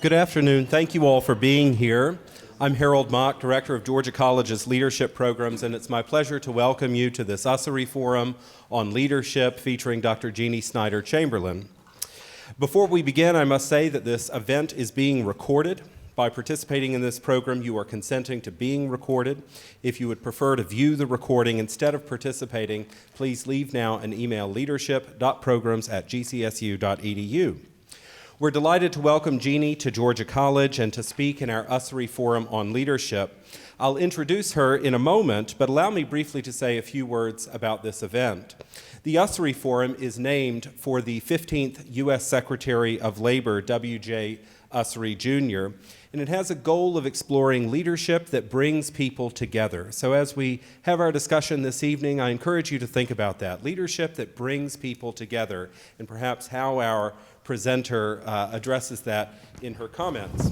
Good afternoon. Thank you all for being here. I'm Harold Mock, Director of Georgia College's Leadership Programs, and it's my pleasure to welcome you to this Usery Forum on Leadership featuring Dr. Genie Snyder Chamberlain. Before we begin, I must say that this event is being recorded. By participating in this program, you are consenting to being recorded. If you would prefer to view the recording instead of participating, please leave now and email leadership.programs@gcsu.edu. We're delighted to welcome Genie to Georgia College and to speak in our Usery Forum on Leadership. I'll introduce her in a moment, but allow me briefly to say a few words about this event. The Usery Forum is named for the 15th U.S. Secretary of Labor, W.J. Usery Jr., and it has a goal of exploring leadership that brings people together. So as we have our discussion this evening, I encourage you to think about that, leadership that brings people together, and perhaps how our presenter addresses that in her comments.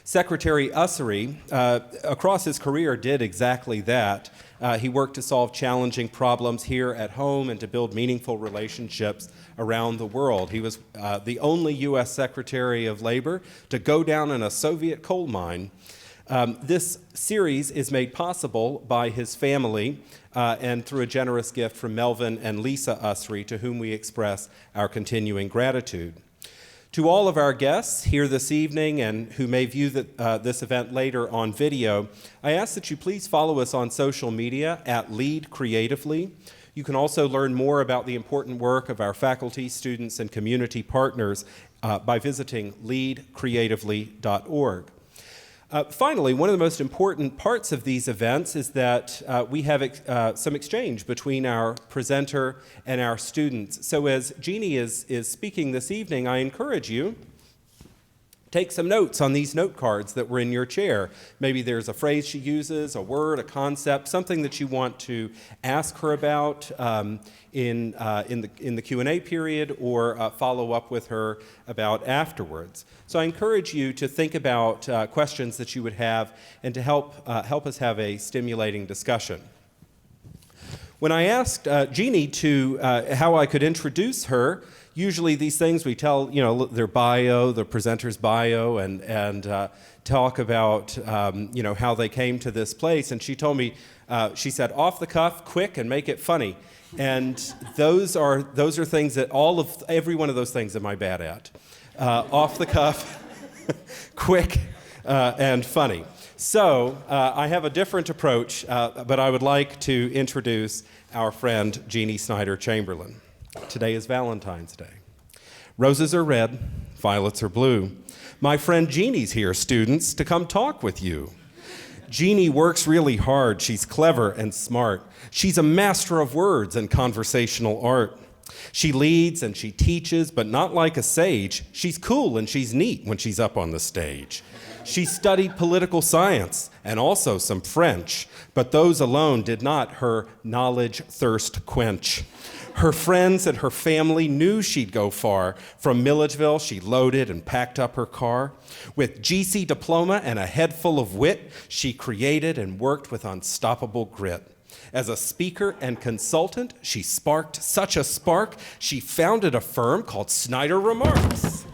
Secretary Usery, across his career, did exactly that. He worked to solve challenging problems here at home and to build meaningful relationships around the world. He was the only U.S. Secretary of Labor to go down in a Soviet coal mine. This series is made possible by his family and through a generous gift from Melvin and Lisa Usery, to whom we express our continuing gratitude. To all of our guests here this evening and who may view this event later on video, I ask that you please follow us on social media at Lead Creatively. You can also learn more about the important work of our faculty, students, and community partners by visiting leadcreatively.org. Finally, one of the most important parts of these events is that we have some exchange between our presenter and our students. So as Genie is speaking this evening, I encourage you, take some notes on these note cards that were in your chair. Maybe there's a phrase she uses, a word, a concept, something that you want to ask her about in the Q&A period, or follow up with her about afterwards. So I encourage you to think about questions that you would have and to help us have a stimulating discussion. When I asked Genie how I could introduce her, usually these things we tell, their bio, the presenter's bio, and talk about, how they came to this place. And she told me, she said, off the cuff, quick, and make it funny. And those are things that every one of those things am I bad at. Off the cuff, quick, and funny. So I have a different approach, but I would like to introduce our friend Genie Snyder Chamberlain. Today is Valentine's Day. Roses are red, violets are blue. My friend Genie's here, students, to come talk with you. Genie works really hard. She's clever and smart. She's a master of words and conversational art. She leads and she teaches, but not like a sage. She's cool and she's neat when she's up on the stage. She studied political science and also some French, but those alone did not her knowledge thirst quench. Her friends and her family knew she'd go far. From Milledgeville, she loaded and packed up her car. With GC diploma and a head full of wit, she created and worked with unstoppable grit. As a speaker and consultant, she sparked such a spark, she founded a firm called Snyder Remarks.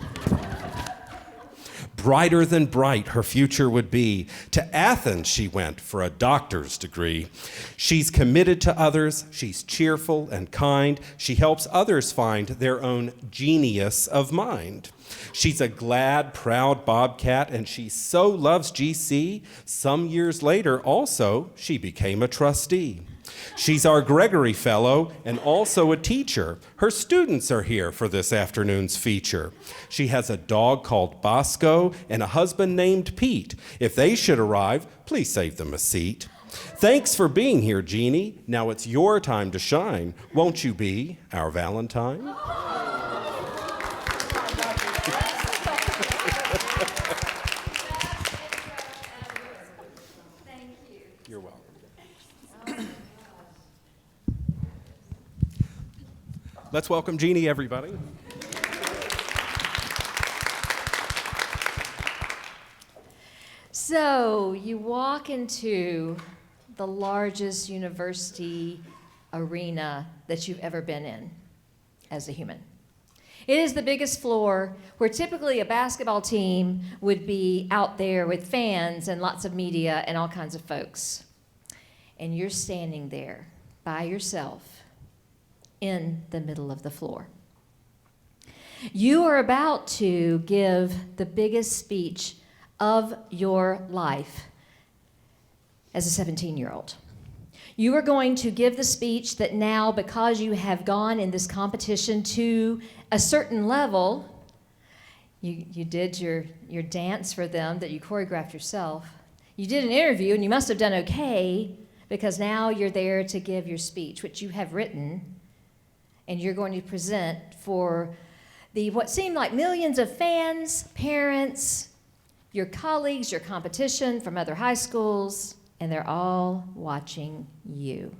Brighter than bright her future would be. To Athens she went for a doctor's degree. She's committed to others, she's cheerful and kind. She helps others find their own genius of mind. She's a glad, proud bobcat, and she so loves GC, some years later also she became a trustee. She's our Gregory Fellow and also a teacher. Her students are here for this afternoon's feature. She has a dog called Bosco and a husband named Pete. If they should arrive, please save them a seat. Thanks for being here, Genie. Now it's your time to shine. Won't you be our Valentine? Thank you. You're welcome. Let's welcome Genie, everybody. So you walk into the largest university arena that you've ever been in as a human. It is the biggest floor where typically a basketball team would be out there with fans and lots of media and all kinds of folks. And you're standing there by yourself in the middle of the floor. You are about to give the biggest speech of your life as a 17-year-old. You are going to give the speech that now, because you have gone in this competition to a certain level, you did your dance for them that you choreographed yourself. You did an interview, and you must have done okay, because now you're there to give your speech, which you have written, and you're going to present for what seemed like millions of fans, parents, your colleagues, your competition from other high schools, and they're all watching you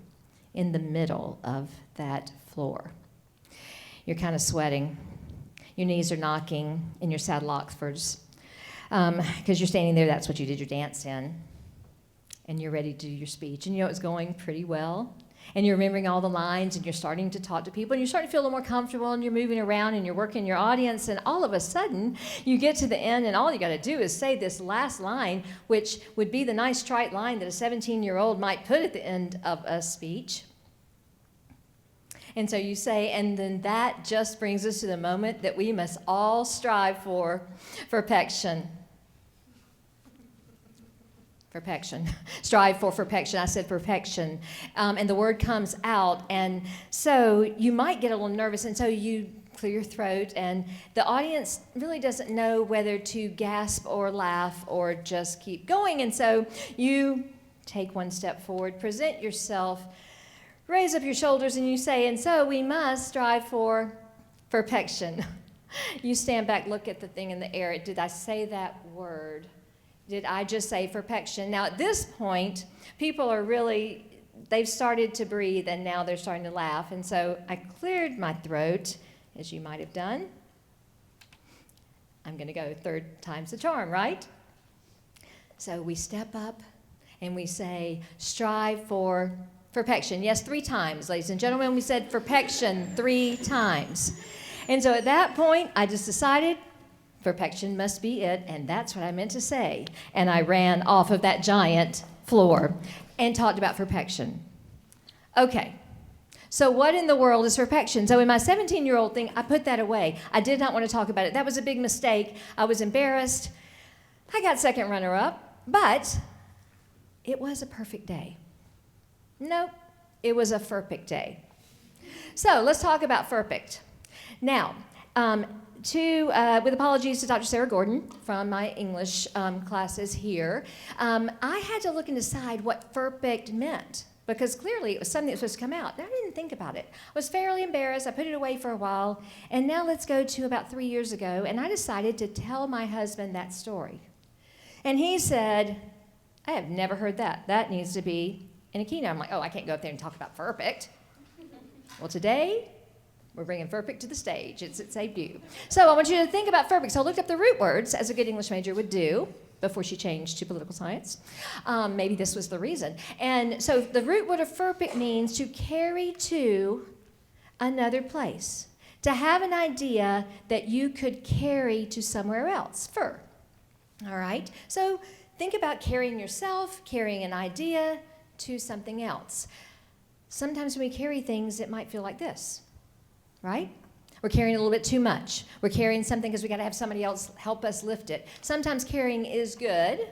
in the middle of that floor. You're kind of sweating. Your knees are knocking in your saddle Oxfords because you're standing there. That's what you did your dance in. And you're ready to do your speech. And you know it's going pretty well. And you're remembering all the lines, and you're starting to talk to people, and you're starting to feel a little more comfortable, and you're moving around, and you're working your audience, and all of a sudden, you get to the end, and all you got to do is say this last line, which would be the nice trite line that a 17-year-old might put at the end of a speech. And so you say, and then that just brings us to the moment that we must all strive for perfection. Perfection. Strive for perfection. I said perfection. And the word comes out. And so you might get a little nervous. And so you clear your throat. And the audience really doesn't know whether to gasp or laugh or just keep going. And so you take one step forward, present yourself, raise up your shoulders, and you say, and so we must strive for perfection. You stand back, look at the thing in the air. Did I say that word? Did I just say perfection? Now, at this point, people are really, they've started to breathe, and now they're starting to laugh. And so I cleared my throat, as you might have done. I'm going to go third time's the charm, right? So we step up, and we say, strive for perfection. Yes, 3 times, ladies and gentlemen. We said perfection 3 times. And so at that point, I just decided, perfection must be it, and that's what I meant to say. And I ran off of that giant floor and talked about perfection. Okay, so what in the world is perfection? So in my 17-year-old thing, I put that away. I did not want to talk about it. That was a big mistake. I was embarrassed. I got second runner-up, but it was a perfect day. Nope, it was a perfect day. So let's talk about perfect. Now, with apologies to Dr. Sarah Gordon from my English classes here, I had to look and decide what perfect meant, because clearly it was something that was supposed to come out. And I didn't think about it. I was fairly embarrassed. I put it away for a while, and now let's go to about 3 years ago, and I decided to tell my husband that story. And he said, I have never heard that. That needs to be in a keynote. I'm like, oh, I can't go up there and talk about perfect. Well, today, we're bringing perfect to the stage. It's debut. So I want you to think about perfect. So I looked up the root words, as a good English major would do, before she changed to political science. Maybe this was the reason. And so the root word of perfect means to carry to another place, to have an idea that you could carry to somewhere else. Fur. All right? So think about carrying yourself, carrying an idea to something else. Sometimes when we carry things, it might feel like this. Right? We're carrying a little bit too much. We're carrying something because we got to have somebody else help us lift it. Sometimes carrying is good,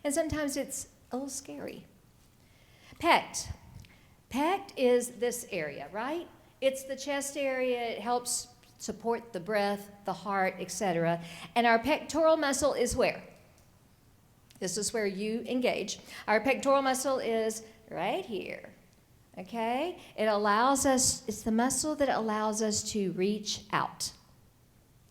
and sometimes it's a little scary. Pect. Pect is this area, right? It's the chest area. It helps support the breath, the heart, etc. And our pectoral muscle is where? This is where you engage. Our pectoral muscle is right here. Okay? It allows us, it's the muscle that allows us to reach out.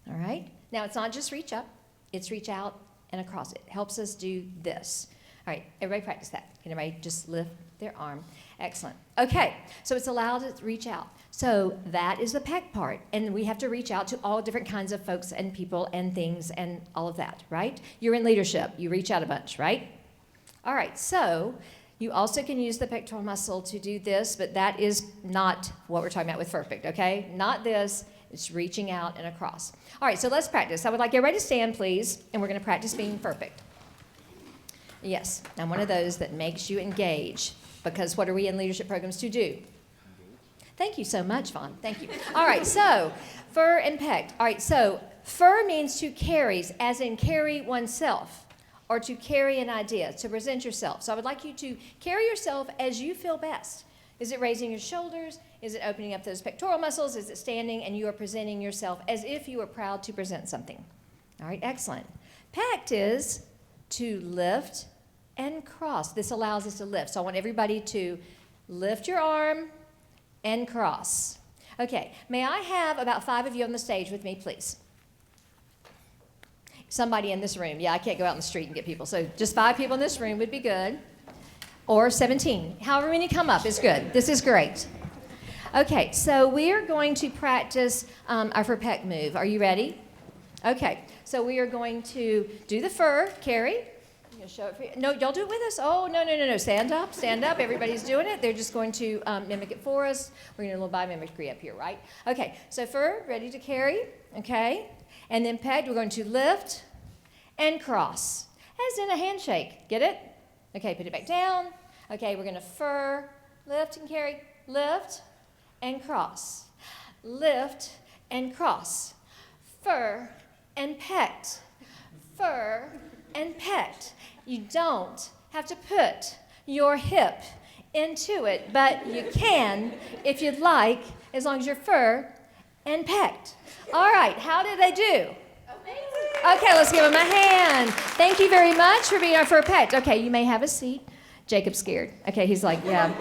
All right? Now, it's not just reach up, it's reach out and across. It helps us do this. All right, everybody practice that. Can everybody just lift their arm? Excellent. Okay, so it's allowed to reach out. So that is the pec part, and we have to reach out to all different kinds of folks and people and things and all of that, right? You're in leadership. You reach out a bunch, right? All right, so you also can use the pectoral muscle to do this, but that is not what we're talking about with perfect, okay? Not this. It's reaching out and across. All right, so let's practice. I would like everybody to stand, please, and we're going to practice being perfect. Yes, I'm one of those that makes you engage, because what are we in leadership programs to do? Thank you so much, Vaughn. Thank you. All right, so fur and pecked. All right, so fur means to carry, as in carry oneself, or to carry an idea, to present yourself. So I would like you to carry yourself as you feel best. Is it raising your shoulders? Is it opening up those pectoral muscles? Is it standing and you are presenting yourself as if you are proud to present something? All right, excellent. Pecked is to lift and cross. This allows us to lift. So I want everybody to lift your arm and cross. Okay, may I have about 5 of you on the stage with me, please? Somebody in this room. Yeah, I can't go out in the street and get people. So just 5 people in this room would be good. Or 17. However many come up is good. This is great. Okay, so we are going to practice our fur peck move. Are you ready? Okay, so we are going to do the fur, carry. I'm going to show it for you. No, y'all do it with us? Oh, no. Stand up, stand up. Everybody's doing it. They're just going to mimic it for us. We're going to do a little biomimicry up here, right? Okay, so fur, ready to carry, okay? And then pegged, we're going to lift and cross, as in a handshake. Get it? Okay, put it back down. Okay, we're going to fur, lift and carry, lift and cross, lift and cross, fur and pecked, fur and pecked. You don't have to put your hip into it, but you can if you'd like, as long as you're fur and pecked. All right, how did they do? Okay, let's give them a hand. Thank you very much for being our fur pecked. Okay, you may have a seat. Jacob's scared. Okay, he's like, yeah.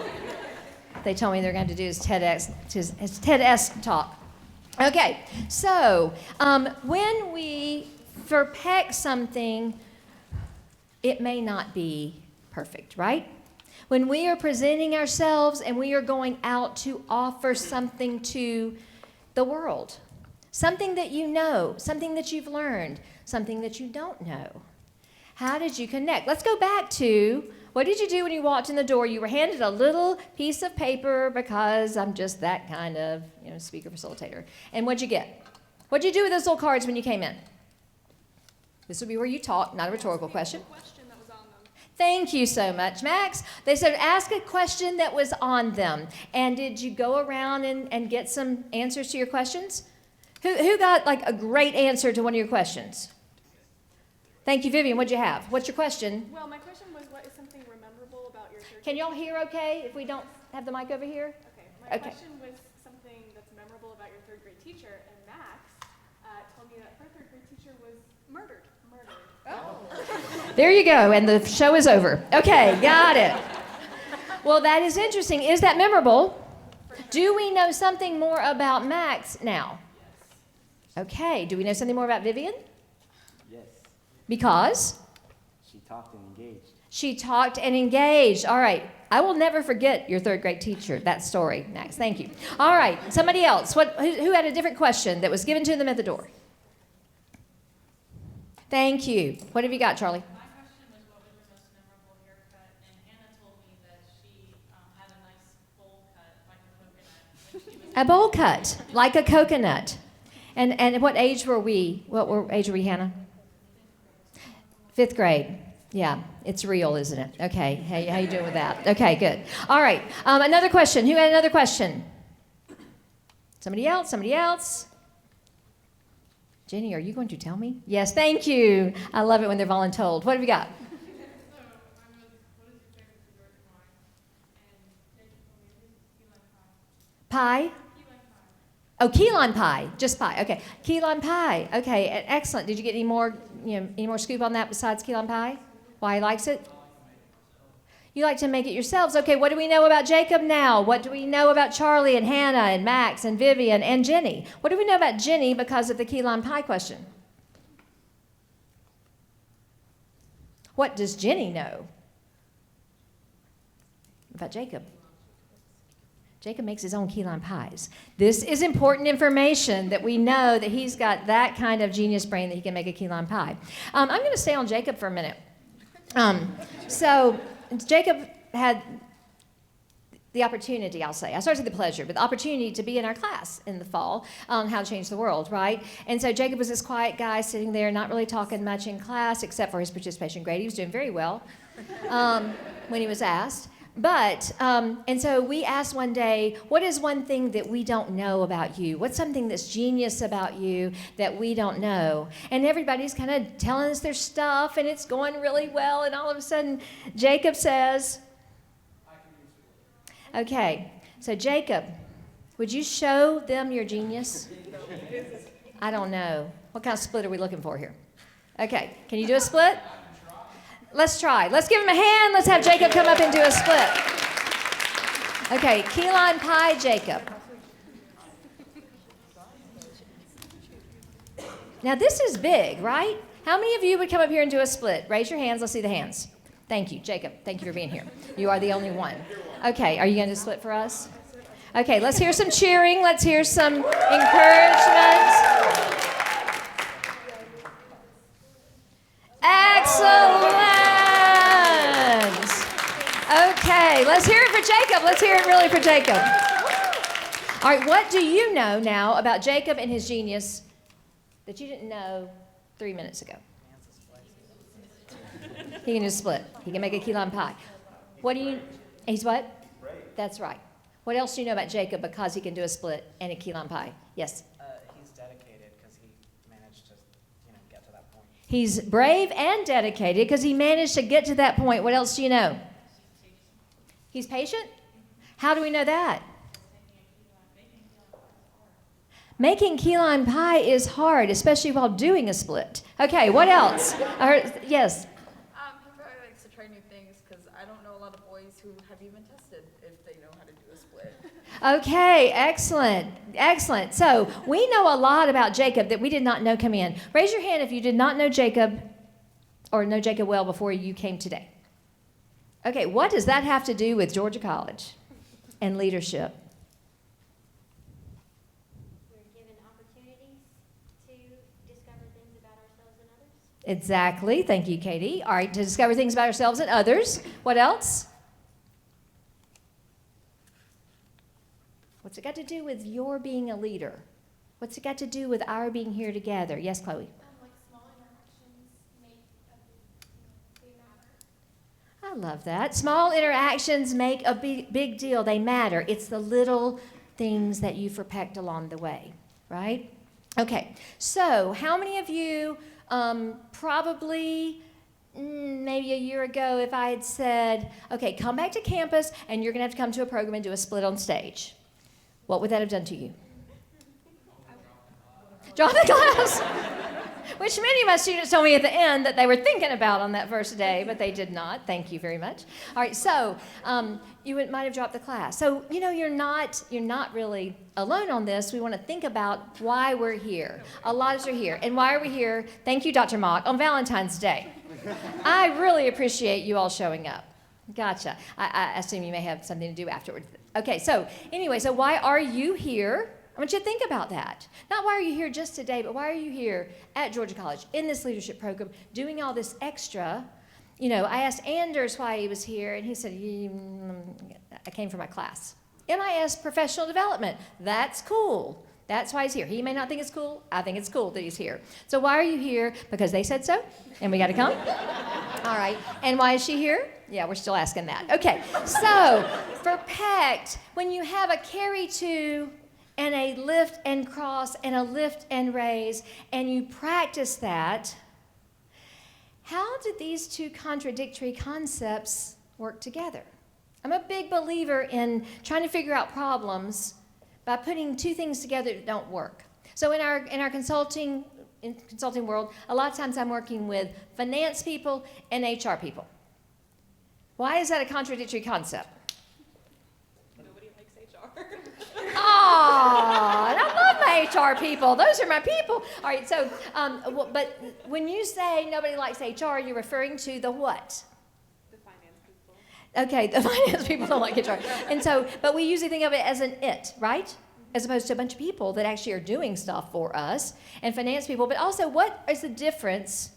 They told me they're going to do his TEDx talk. Okay, so when we fur peck something, it may not be perfect, right? When we are presenting ourselves and we are going out to offer something to the world, something that you know, something that you've learned, something that you don't know. How did you connect? Let's go back to, what did you do when you walked in the door? You were handed a little piece of paper because I'm just that kind of, speaker facilitator. And what'd you get? What'd you do with those little cards when you came in? This would be where you talk, not a rhetorical question. Thank you so much, Max. They said ask a question that was on them. And did you go around and get some answers to your questions? Who got like a great answer to one of your questions? Thank you, Vivian. What'd you have? What's your question? Well, my question was, what is something memorable about your third grade? Can y'all hear okay if we don't have the mic over here? Okay. My question was something that's memorable about your third grade teacher, and Max told me that her third grade teacher was murdered. Oh. There you go, and the show is over. Okay, got it. Well, that is interesting. Is that memorable? Do we know something more about Max now? Yes. Okay, do we know something more about Vivian? Yes. Because? She talked and engaged. She talked and engaged. All right. I will never forget your third grade teacher, that story, Max. Thank you. All right. Somebody else. Who had a different question that was given to them at the door? Thank you. What have you got, Charlie? My question was, what was your most memorable haircut? And Hannah told me that she had a nice bowl cut like a coconut. When she was A bowl cut, like a coconut. And what age were we? Age were we, Hannah? 5th grade. Yeah, it's real, isn't it? Okay, how you doing with that? Okay, good. All right, another question. Who had another question? Somebody else? Jenny, are you going to tell me? Yes, thank you. I love it when they're voluntold. What have you got? so, what is your favorite dessert wine? And Jacob told me it was key lime pie. Pie? Oh, key lime pie. Just pie. Okay, key lime pie. Okay, excellent. Did you get any more scoop on that besides key lime pie? Why he likes it? You like to make it yourselves. Okay, what do we know about Jacob now? What do we know about Charlie and Hannah and Max and Vivian and Jenny? What do we know about Jenny because of the key lime pie question? What does Jenny know about Jacob? Jacob makes his own key lime pies. This is important information that we know that he's got that kind of genius brain that he can make a key lime pie. I'm going to stay on Jacob for a minute. So Jacob had the opportunity, I'll say. I started with the pleasure, but the opportunity to be in our class in the fall on how to change the world, right? And so Jacob was this quiet guy sitting there, not really talking much in class, except for his participation grade. He was doing very well when he was asked. But, and so we asked one day, what is one thing that we don't know about you? What's something that's genius about you that we don't know? And everybody's kind of telling us their stuff, and it's going really well, and all of a sudden, Jacob says, okay, so Jacob, would you show them your genius? I don't know. What kind of split are we looking for here? Okay, can you do a split? Let's try. Let's give him a hand. Let's have Jacob come up and do a split. Okay, key lime pie, Jacob. Now this is big, right? How many of you would come up here and do a split? Raise your hands. Let's see the hands. Thank you, Jacob. Thank you for being here. You are the only one. Okay, are you going to split for us? Okay, let's hear some cheering. Let's hear some encouragement. Excellent. Okay, let's hear it for Jacob. Let's hear it really for Jacob. All right, what do you know now about Jacob and his genius that you didn't know 3 minutes ago? He can do a split. He can make a key lime pie. What do you, he's what? That's right. What else do you know about Jacob because he can do a split and a key lime pie? Yes? He's dedicated because he managed to, get to that point. He's brave and dedicated because he managed to get to that point. What else do you know? He's patient? How do we know that? Making key lime pie is hard, especially while doing a split. Okay, what else? I heard, yes? He probably likes to try new things because I don't know a lot of boys who have even tested if they know how to do a split. Okay, excellent, excellent. So we know a lot about Jacob that we did not know come in. Raise your hand if you did not know Jacob or know Jacob well before you came today. Okay, what does that have to do with Georgia College and leadership? We're given opportunities to discover things about ourselves and others. Exactly. Thank you, Katie. All right, to discover things about ourselves and others. What else? What's it got to do with your being a leader? What's it got to do with our being here together? Yes, Chloe? Like small interactions make they matter. I love that. Small interactions make a big deal. They matter. It's the little things that you perfect along the way, right? Okay, so how many of you probably maybe a year ago, if I had said, okay, come back to campus and you're going to have to come to a program and do a split on stage, what would that have done to you? Drop the class. Which many of my students told me at the end that they were thinking about on that first day, but they did not. Thank you very much. All right, so you might have dropped the class. So, you're not really alone on this. We want to think about why we're here. A lot of us are here. And why are we here? Thank you, Dr. Mock, on Valentine's Day. I really appreciate you all showing up. Gotcha. I assume you may have something to do afterwards. Okay, so anyway, so why are you here? I want you to think about that. Not why are you here just today, but why are you here at Georgia College in this leadership program doing all this extra? I asked Anders why he was here, and he said, I came for my class. MIS professional development. That's cool. That's why he's here. He may not think it's cool. I think it's cool that he's here. So why are you here? Because they said so, and we got to come? All right. And why is she here? Yeah, we're still asking that. Okay. So for PECT, when you have a carry to and a lift and cross and a lift and raise, and you practice that, how did these two contradictory concepts work together? I'm a big believer in trying to figure out problems by putting two things together that don't work. So in our consulting world, a lot of times I'm working with finance people and HR people. Why is that a contradictory concept? Nobody likes HR. Oh, and I love my HR people. Those are my people. All right, so, but when you say nobody likes HR, you're referring to the what? The finance people. Okay, the finance people don't like HR. And so, but we usually think of it as an it, right? As opposed to a bunch of people that actually are doing stuff for us, and finance people. But also, what is the difference?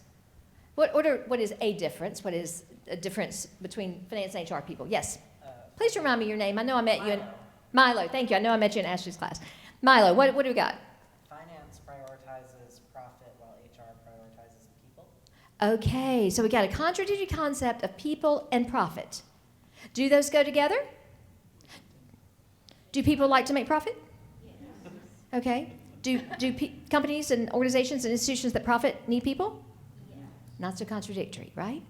What is a difference? What is a difference between finance and HR people? Yes, please. Please remind me your name. I know I met you in Milo. Thank you. I know I met you in Ashley's class. Milo, what do we got? Finance prioritizes profit while HR prioritizes people. Okay, so we got a contradictory concept of people and profit. Do those go together? Do people like to make profit? Okay. Do companies and organizations and institutions that profit need people? Not so contradictory, right?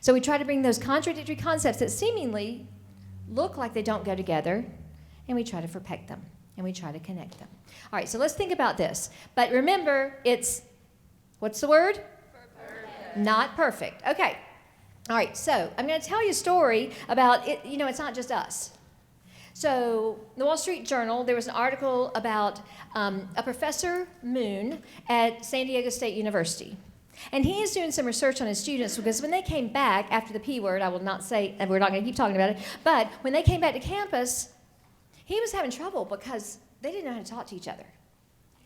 So we try to bring those contradictory concepts that seemingly look like they don't go together, and we try to perfect them, and we try to connect them. All right, so let's think about this. But remember, it's, what's the word? Perfect. Not perfect. Okay. All right, so I'm going to tell you a story about it. You know, it's not just us. So the Wall Street Journal, there was an article about a Professor Moon at San Diego State University. And he is doing some research on his students because when they came back after the P word, I will not say, and we're not going to keep talking about it, but when they came back to campus, he was having trouble because they didn't know how to talk to each other.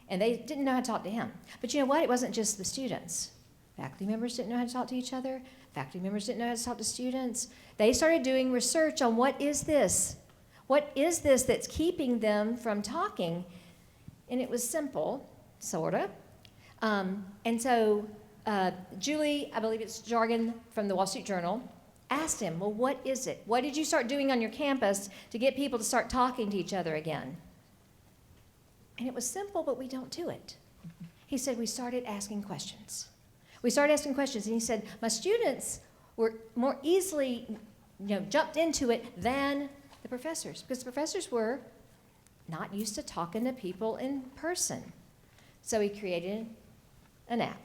And they didn't know how to talk to him. But you know what? It wasn't just the students. Faculty members didn't know how to talk to each other. Faculty members didn't know how to talk to students. They started doing research on what is this? What is this that's keeping them from talking? And it was simple, sort of. And so Julie, I believe it's Jargon from the Wall Street Journal, asked him, well, what is it? What did you start doing on your campus to get people to start talking to each other again? And it was simple, but we don't do it. He said, we started asking questions. We started asking questions, and he said, my students were more easily, jumped into it than the professors, because the professors were not used to talking to people in person. So he created an app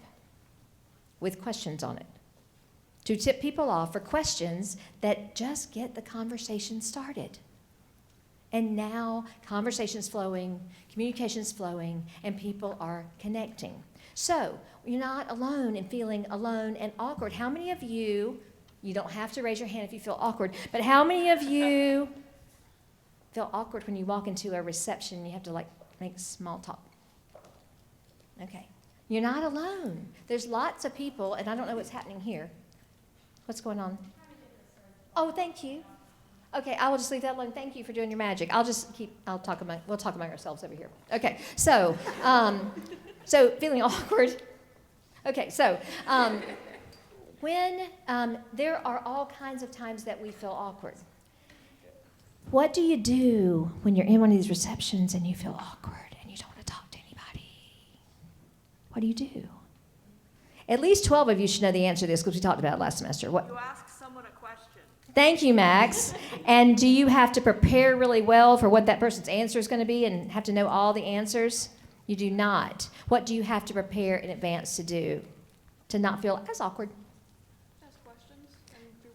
with questions on it to tip people off for questions that just get the conversation started. And now conversation's flowing, communication's flowing, and people are connecting. So you're not alone in feeling alone and awkward. How many of you don't have to raise your hand if you feel awkward, but how many of you feel awkward when you walk into a reception and you have to make small talk? Okay. You're not alone. There's lots of people, and I don't know what's happening here. What's going on? Oh, thank you. Okay, I will just leave that alone. Thank you for doing your magic. We'll talk among ourselves over here. Okay, so, so feeling awkward. Okay, so when there are all kinds of times that we feel awkward. What do you do when you're in one of these receptions and you feel awkward and you don't want to talk to anybody? What do you do? At least 12 of you should know the answer to this because we talked about it last semester. What? You ask someone a question. Thank you, Max. And do you have to prepare really well for what that person's answer is going to be and have to know all the answers? You do not. What do you have to prepare in advance to do to not feel as awkward? Ask questions.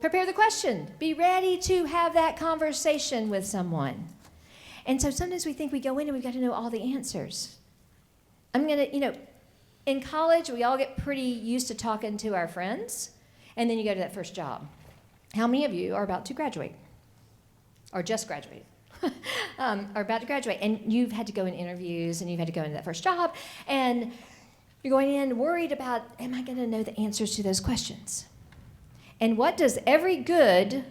Prepare the question. Be ready to have that conversation with someone. And so sometimes we think we go in and we've got to know all the answers. In college, we all get pretty used to talking to our friends, and then you go to that first job. How many of you are about to graduate? Or just graduated? Are about to graduate, and you've had to go in interviews, and you've had to go into that first job, and you're going in worried about, am I going to know the answers to those questions? And what does every good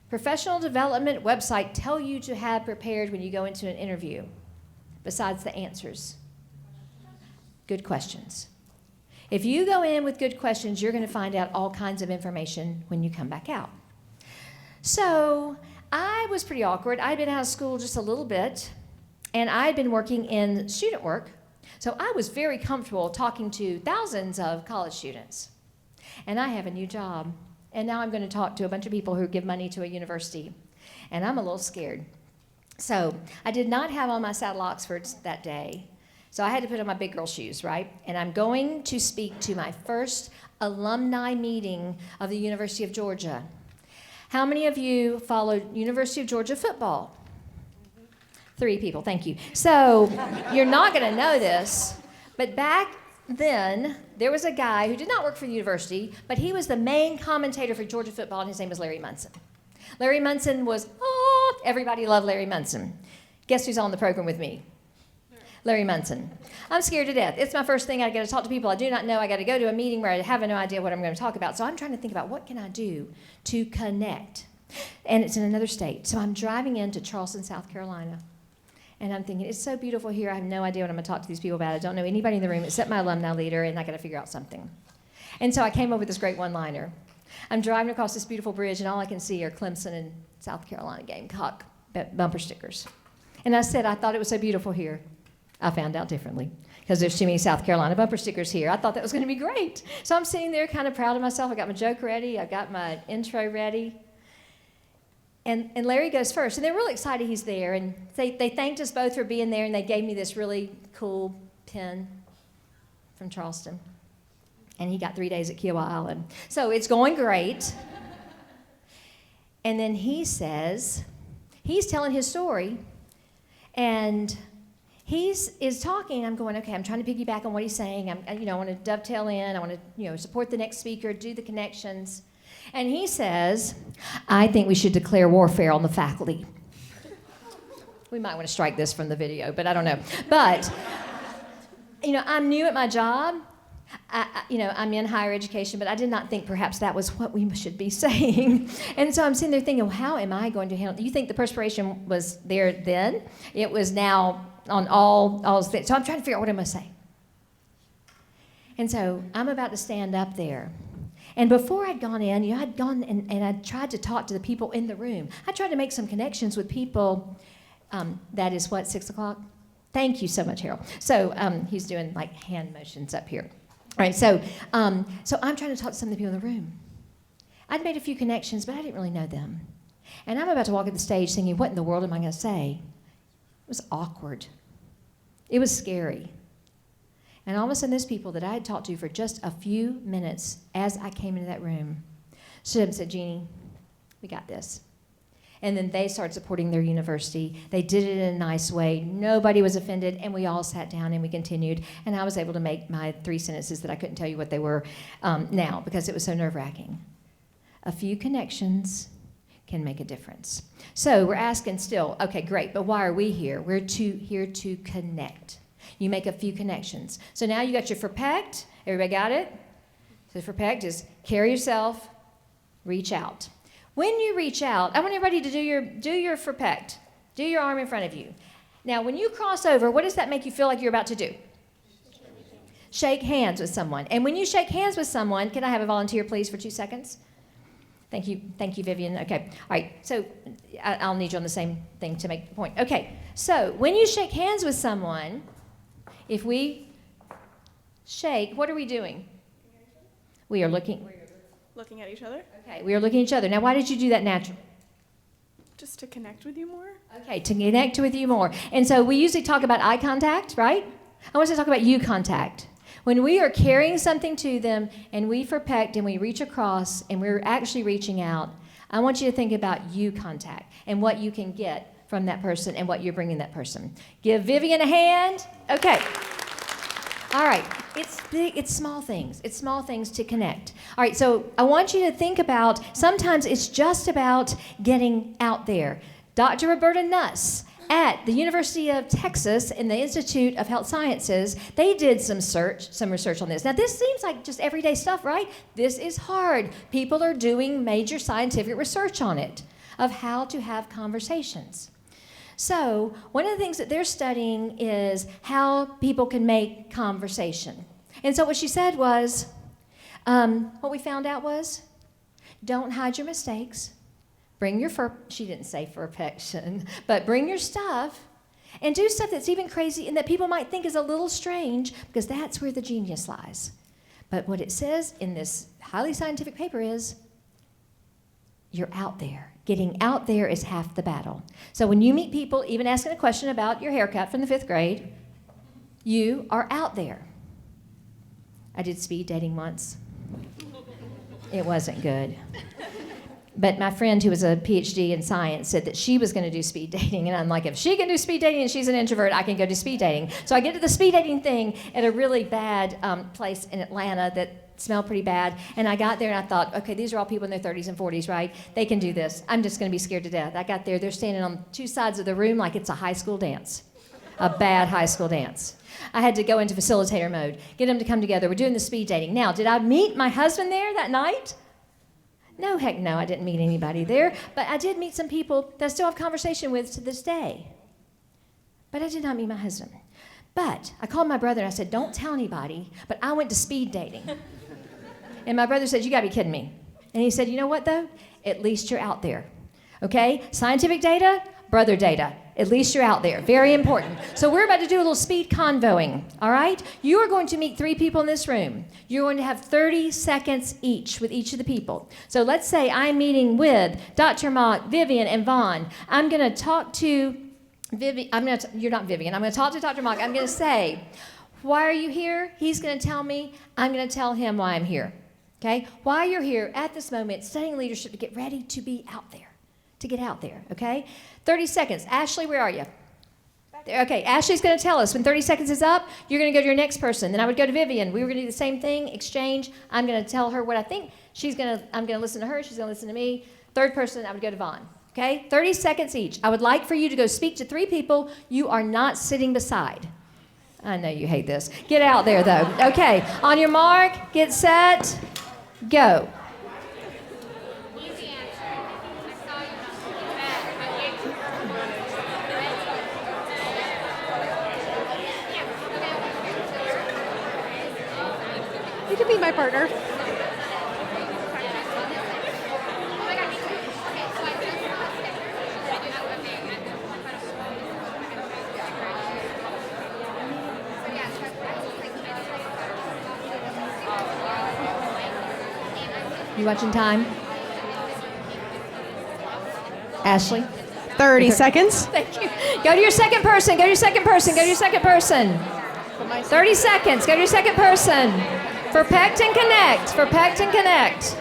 professional development website tell you to have prepared when you go into an interview, besides the answers? Good questions. If you go in with good questions, you're going to find out all kinds of information when you come back out. So I was pretty awkward. I'd been out of school just a little bit, and I'd been working in student work. So I was very comfortable talking to thousands of college students. And I have a new job. And now I'm going to talk to a bunch of people who give money to a university. And I'm a little scared. So I did not have on my saddle Oxfords that day. So I had to put on my big girl shoes, right? And I'm going to speak to my first alumni meeting of the University of Georgia. How many of you followed University of Georgia football? 3 people, thank you. So you're not going to know this, but back then, there was a guy who did not work for the university, but he was the main commentator for Georgia football, and his name was Larry Munson. Larry Munson was, everybody loved Larry Munson. Guess who's on the program with me? Larry Munson. I'm scared to death. It's my first thing. I got to talk to people I do not know. I got to go to a meeting where I have no idea what I'm going to talk about. So I'm trying to think about what can I do to connect. And it's in another state. So I'm driving into Charleston, South Carolina. And I'm thinking, it's so beautiful here. I have no idea what I'm going to talk to these people about. I don't know anybody in the room except my alumni leader, and I got to figure out something. And so I came up with this great one-liner. I'm driving across this beautiful bridge, and all I can see are Clemson and South Carolina Gamecock bumper stickers. And I said, I thought it was so beautiful here. I found out differently because there's too many South Carolina bumper stickers here. I thought that was going to be great. So I'm sitting there kind of proud of myself. I got my joke ready. I got my intro ready. And Larry goes first, and they're really excited he's there. And they thanked us both for being there, and they gave me this really cool pin from Charleston. And he got 3 days at Kiowa Island. So it's going great. And then he says, he's telling his story, and is talking. I'm going, okay, I'm trying to piggyback on what he's saying. I want to dovetail in. I want to, support the next speaker, do the connections. And he says, I think we should declare warfare on the faculty. We might want to strike this from the video, but I don't know. But, I'm new at my job. I'm in higher education, but I did not think perhaps that was what we should be saying. And so I'm sitting there thinking, well, how am I going to handle it? You think the perspiration was there then? It was now on all things. So I'm trying to figure out what I'm going to say. And so I'm about to stand up there. And before I'd gone in, I'd gone and I tried to talk to the people in the room. I tried to make some connections with people. That is what, 6 o'clock? Thank you so much, Harold. So he's doing like hand motions up here. All right, so I'm trying to talk to some of the people in the room. I'd made a few connections, but I didn't really know them. And I'm about to walk up the stage thinking, what in the world am I going to say? It was awkward. It was scary. And all of a sudden, those people that I had talked to for just a few minutes as I came into that room stood up and said, Genie, we got this. And then they started supporting their university. They did it in a nice way. Nobody was offended, and we all sat down and we continued. And I was able to make my 3 sentences that I couldn't tell you what they were now because it was so nerve-wracking. A few connections can make a difference. So we're asking still, okay, great, but why are we here? We're here to connect. You make a few connections. So now you got your FORPECT. Everybody got it? So FORPECT is carry yourself, reach out. When you reach out, I want everybody to do your FORPECT. Do your arm in front of you. Now, when you cross over, what does that make you feel like you're about to do? Shake hands with someone. And when you shake hands with someone, can I have a volunteer, please, for 2 seconds? Thank you, Vivian. Okay, all right, so I'll need you on the same thing to make the point. Okay, so when you shake hands with someone, if we shake, what are we doing? We are looking at each other. Okay, we are looking at each other. Now, why did you do that naturally? Just to connect with you more. Okay, to connect with you more. And so we usually talk about eye contact, right? I want to talk about you contact. When we are carrying something to them and we FORPECT and we reach across and we're actually reaching out, I want you to think about you contact and what you can get from that person and what you're bringing that person. Give Vivian a hand. Okay. All right. It's big. It's small things. It's small things to connect. All right. So I want you to think about, sometimes it's just about getting out there. Dr. Roberta Nuss at the University of Texas in the Institute of Health Sciences, they did some research on this. Now, this seems like just everyday stuff, right? This is hard. People are doing major scientific research on it, of how to have conversations. So one of the things that they're studying is how people can make conversation. And so what she said was, what we found out was, don't hide your mistakes. Bring your she didn't say perfection, but bring your stuff and do stuff that's even crazy and that people might think is a little strange, because that's where the genius lies. But what it says in this highly scientific paper is, you're out there. Getting out there is half the battle. So when you meet people, even asking a question about your haircut from the 5th grade, you are out there. I did speed dating once. It wasn't good. But my friend who was a PhD in science said that she was going to do speed dating. And I'm like, if she can do speed dating and she's an introvert, I can go do speed dating. So I get to the speed dating thing at a really bad place in Atlanta that smelled pretty bad. And I got there and I thought, okay, these are all people in their 30s and 40s, right? They can do this. I'm just going to be scared to death. I got there. They're standing on 2 sides of the room like it's a high school dance, a bad high school dance. I had to go into facilitator mode, get them to come together. We're doing the speed dating. Now, did I meet my husband there that night? No, heck no, I didn't meet anybody there. But I did meet some people that I still have conversation with to this day. But I did not meet my husband. But I called my brother and I said, don't tell anybody, but I went to speed dating. And my brother said, you gotta be kidding me. And he said, you know what though? At least you're out there. Okay? Scientific data, brother data. At least you're out there. Very important. So we're about to do a little speed convoing, all right? You are going to meet 3 people in this room. You're going to have 30 seconds each with each of the people. So let's say I'm meeting with Dr. Mock, Vivian, and Vaughn. I'm going to talk to Vivian. You're not Vivian. I'm going to talk to Dr. Mock. I'm going to say, why are you here? He's going to tell me. I'm going to tell him why I'm here. Okay? Why you're here at this moment, studying leadership to get ready to be out there. To get out there, okay? 30 seconds. Ashley, where are you? Okay, Ashley's going to tell us when 30 seconds is up, you're going to go to your next person. Then I would go to Vivian. We were going to do the same thing, exchange. I'm going to tell her what I think. I'm going to listen to her. She's going to listen to me. Third person, I would go to Vaughn. Okay? 30 seconds each. I would like for you to go speak to 3 people you are not sitting beside. I know you hate this. Get out there, though. Okay, on your mark, get set, go. You can be my partner. You watching time? Ashley? 30 seconds. Thank you. Go to your second person. Go to your second person. Go to your second person. 30 seconds. Go to your second person. Perfect and connect. Perfect and connect.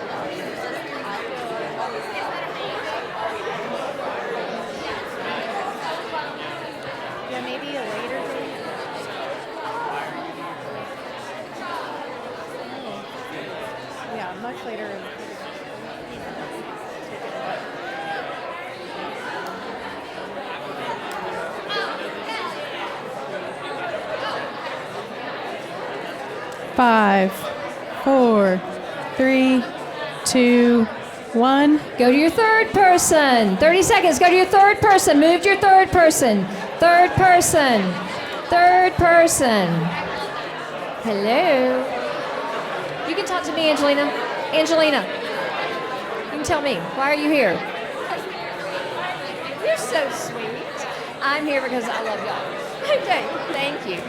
Yeah, maybe a later date. Yeah, much later. Five, 4, 3, 2, 1. Go to your third person. 30 seconds. Go to your third person. Move to your third person. Third person. Third person. Hello. You can talk to me, Angelina. Angelina. You can tell me. Why are you here? You're so sweet. I'm here because I love y'all. Okay. Thank you.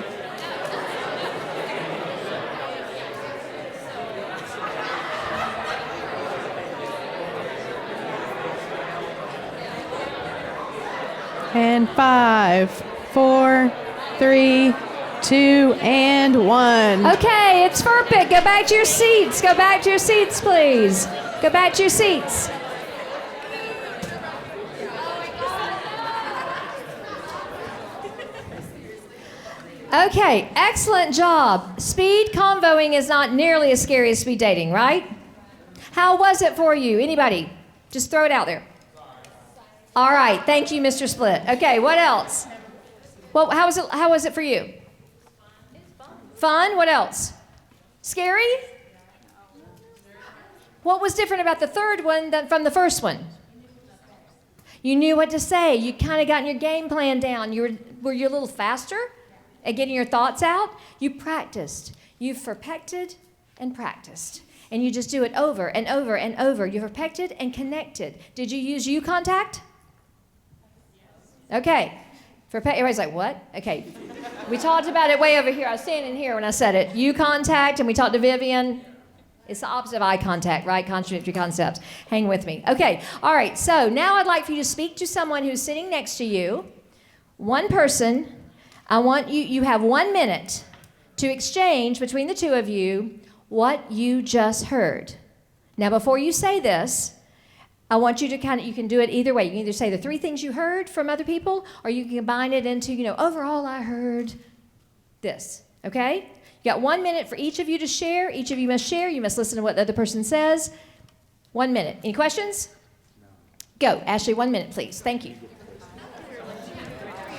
And 5, 4, 3, 2, and 1. Okay, it's perfect. Go back to your seats. Go back to your seats, please. Go back to your seats. Okay, excellent job. Speed convoing is not nearly as scary as speed dating, right? How was it for you? Anybody? Just throw it out there. All right, thank you, Mr. Split. Okay, what else? Well, how was it for you? Fun? What else? Scary? What was different about the third one than from the first one? You knew what to say. You kind of gotten your game plan down. Were you a little faster at getting your thoughts out? You practiced. You perfected and practiced. And you just do it over and over and over. You perfected and connected. Did you use you contact? Okay. Everybody's like, what? Okay. We talked about it way over here. I was standing here when I said it. You contact, and we talked to Vivian. It's the opposite of eye contact, right? Contradictory concepts. Hang with me. Okay. All right. So now I'd like for you to speak to someone who's sitting next to you. One person. I want you have 1 minute to exchange between the two of you what you just heard. Now, before you say this, I want you to you can do it either way. You can either say the 3 things you heard from other people, or you can combine it into, overall I heard this, okay? You got 1 minute for each of you to share. Each of you must share. You must listen to what the other person says. 1 minute. Any questions? Go. Ashley, 1 minute, please. Thank you.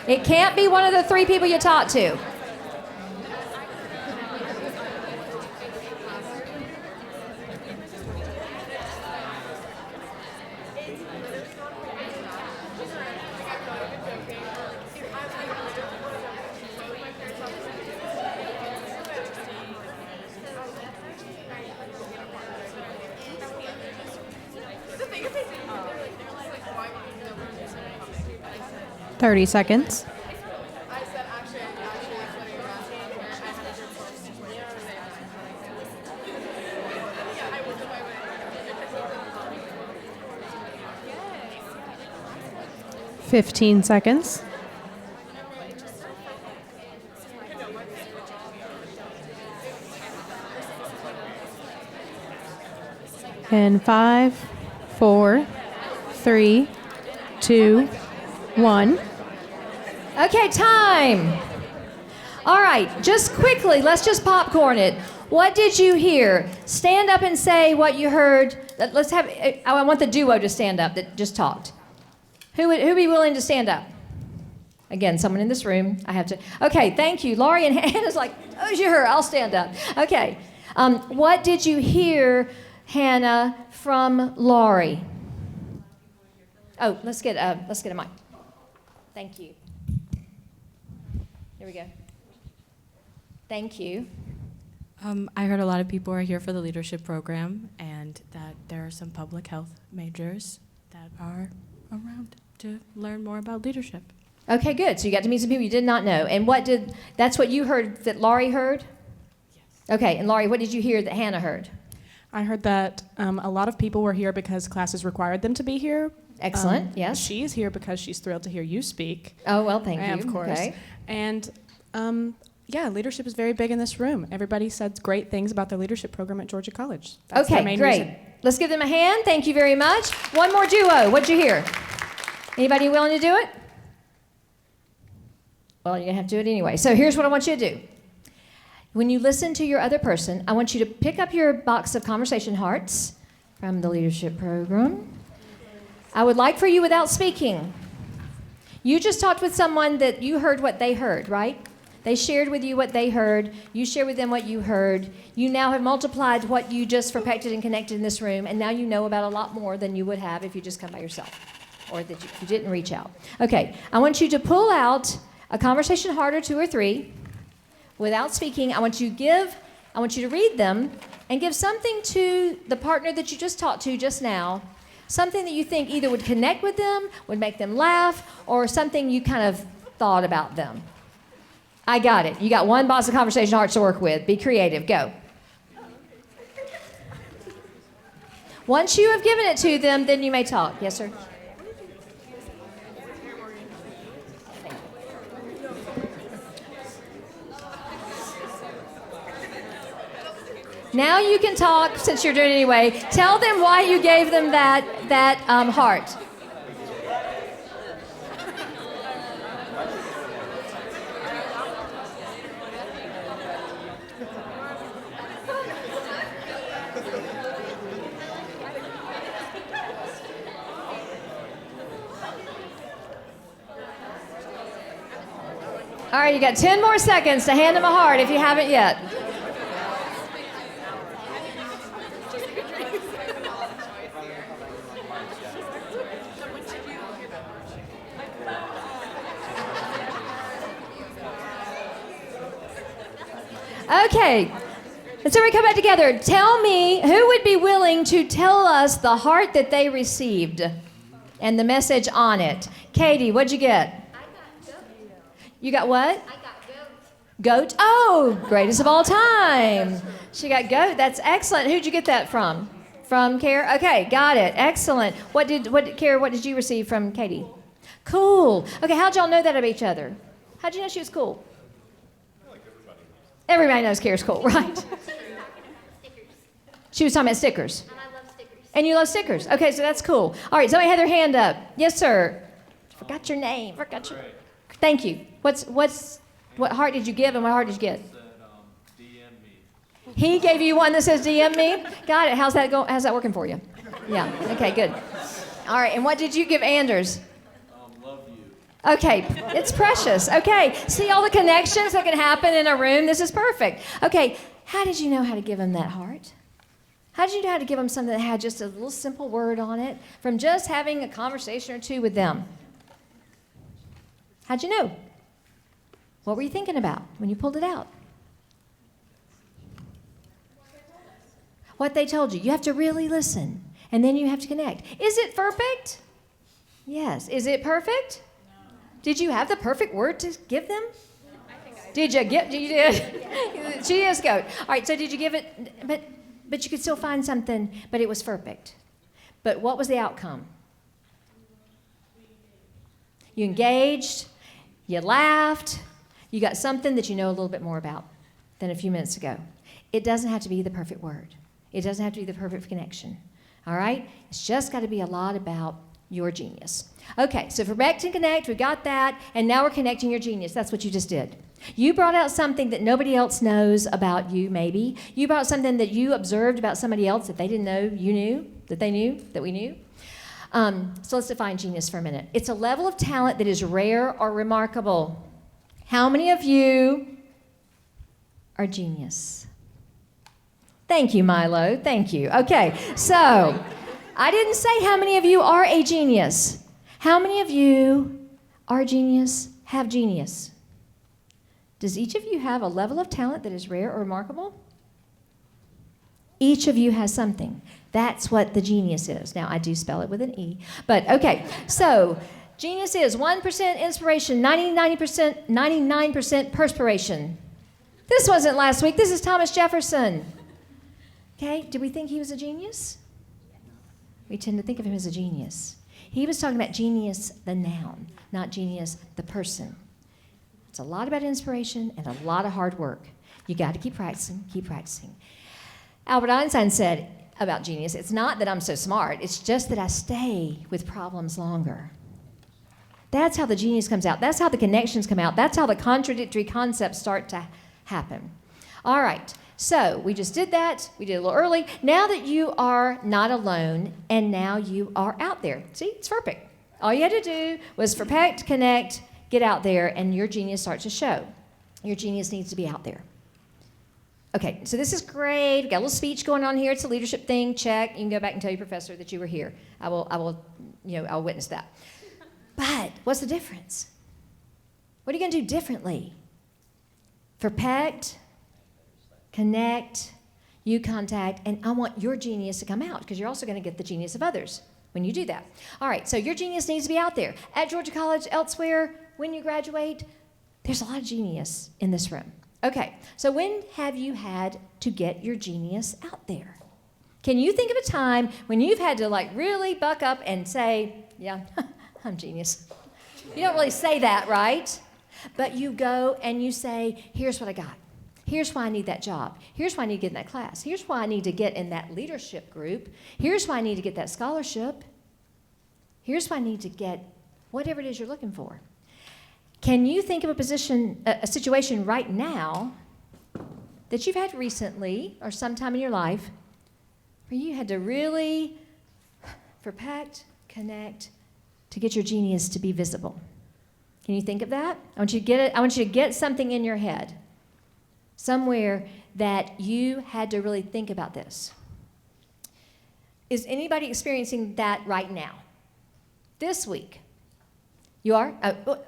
It can't be one of the 3 people you talked to. 30 seconds. I said actually, that's what you're asking. I had a good source. Yeah, I was the way. 15 seconds. And 5, 4, 3, 2, 1. Okay, time. All right, just quickly, let's just popcorn it. What did you hear? Stand up and say what you heard. Let's have, I want the duo to stand up that just talked. Who would be willing to stand up? Again, someone in this room. I have to. Okay, thank you. Laurie and Hannah's like, oh, sure, I'll stand up. Okay. What did you hear, Hannah, from Laurie? Oh, let's get a mic. Thank you. Here we go. Thank you. I heard a lot of people are here for the leadership program, and that there are some public health majors that are around to learn more about leadership. Okay, good. So you got to meet some people you did not know. And that's what you heard that Laurie heard? Yes. Okay, and Laurie, what did you hear that Hannah heard? I heard that a lot of people were here because classes required them to be here. Excellent, yes. She's here because she's thrilled to hear you speak. Oh, well, thank you. Of course. Okay. And yeah, leadership is very big in this room. Everybody said great things about the leadership program at Georgia College. That's their Okay, main great. reason. Let's give them a hand. Thank you very much. One more duo. What'd you hear? Anybody willing to do it? Well, you're going to have to do it anyway. So here's what I want you to do. When you listen to your other person, I want you to pick up your box of conversation hearts from the leadership program. I would like for you, without speaking, you just talked with someone that you heard what they heard, right? They shared with you what they heard. You shared with them what you heard. You now have multiplied what you just perfected and connected in this room, and now you know about a lot more than you would have if you just come by yourself or that you didn't reach out. Okay, I want you to pull out a conversation heart or 2 or 3 without speaking. I want you to read them and give something to the partner that you just talked to just now, something that you think either would connect with them, would make them laugh, or something you kind of thought about them. I got it. You got one box of conversation hearts to work with. Be creative. Go. Once you have given it to them, then you may talk. Yes, sir? Now you can talk, since you're doing it anyway. Tell them why you gave them that heart. All right, you got 10 more seconds to hand them a heart if you haven't yet. Okay, let's everybody come back together. Tell me, who would be willing to tell us the heart that they received and the message on it? Katie, what'd you get? You got what? I got goat. Goat? Oh, greatest of all time. She got goat. That's excellent. Who'd you get that from? From Kara? Okay, got it. Excellent. Kara, what did you receive from Katie? Cool. Okay, how'd y'all know that of each other? How'd you know she was cool? Everybody knows Kara's cool, right? She was talking about stickers. And I love stickers. And you love stickers. Okay, so that's cool. All right, somebody had their hand up. Yes, sir. Forgot your name. Thank you. What heart did you give and what heart did you get? DM me. He gave you one that says DM me? Got it. How's that working for you? Yeah. Okay, good. All right, and what did you give Anders? Love you. Okay, it's precious. Okay, see all the connections that can happen in a room? This is perfect. Okay, how did you know how to give him that heart? How did you know how to give him something that had just a little simple word on it from just having a conversation or two with them? How'd you know? What were you thinking about when you pulled it out? What they told you. You have to really listen, and then you have to connect. Is it perfect? Yes. Is it perfect? Did you have the perfect word to give them? Did you get? You did. She is goat. All right. So did you give it? But you could still find something. But it was perfect. But what was the outcome? You engaged. You laughed. You got something that you know a little bit more about than a few minutes ago. It doesn't have to be the perfect word. It doesn't have to be the perfect connection. All right? It's just got to be a lot about your genius. Okay, so for Connect and Connect, we got that, and now we're connecting your genius. That's what you just did. You brought out something that nobody else knows about you, maybe. You brought something that you observed about somebody else that they didn't know you knew, that they knew, that we knew. So let's define genius for a minute. It's a level of talent that is rare or remarkable. How many of you are genius? Thank you, Milo. Thank you. Okay, so I didn't say how many of you are a genius. How many of you are genius, have genius? Does each of you have a level of talent that is rare or remarkable? Each of you has something. That's what the genius is. Now, I do spell it with an E, but okay. So, genius is 1% inspiration, 99% perspiration. This wasn't last week. This is Thomas Jefferson. Okay, do we think he was a genius? We tend to think of him as a genius. He was talking about genius, the noun, not genius, the person. It's a lot about inspiration and a lot of hard work. You got to keep practicing, keep practicing. Albert Einstein said about genius, it's not that I'm so smart, it's just that I stay with problems longer. That's how the genius comes out. That's how the connections come out. That's how the contradictory concepts start to happen. All right, so we just did that. We did it a little early. Now that you are not alone, and now you are out there. See, it's perfect. All you had to do was protect, connect, get out there, and your genius starts to show. Your genius needs to be out there. Okay, so this is great. We've got a little speech going on here. It's a leadership thing. Check. You can go back and tell your professor that you were here. I'll witness that. But what's the difference? What are you going to do differently? Protect, connect, you contact, and I want your genius to come out because you're also going to get the genius of others when you do that. All right, so your genius needs to be out there. At Georgia College, elsewhere, when you graduate, there's a lot of genius in this room. Okay, so when have you had to get your genius out there? Can you think of a time when you've had to really buck up and say, yeah, I'm genius? You don't really say that, right? But you go and you say, here's what I got. Here's why I need that job. Here's why I need to get in that class. Here's why I need to get in that leadership group. Here's why I need to get that scholarship. Here's why I need to get whatever it is you're looking for. Can you think of a situation right now that you've had recently or sometime in your life where you had to really protect, connect to get your genius to be visible? Can you think of that? I want you to get something in your head, somewhere that you had to really think about this. Is anybody experiencing that right now? This week? You are?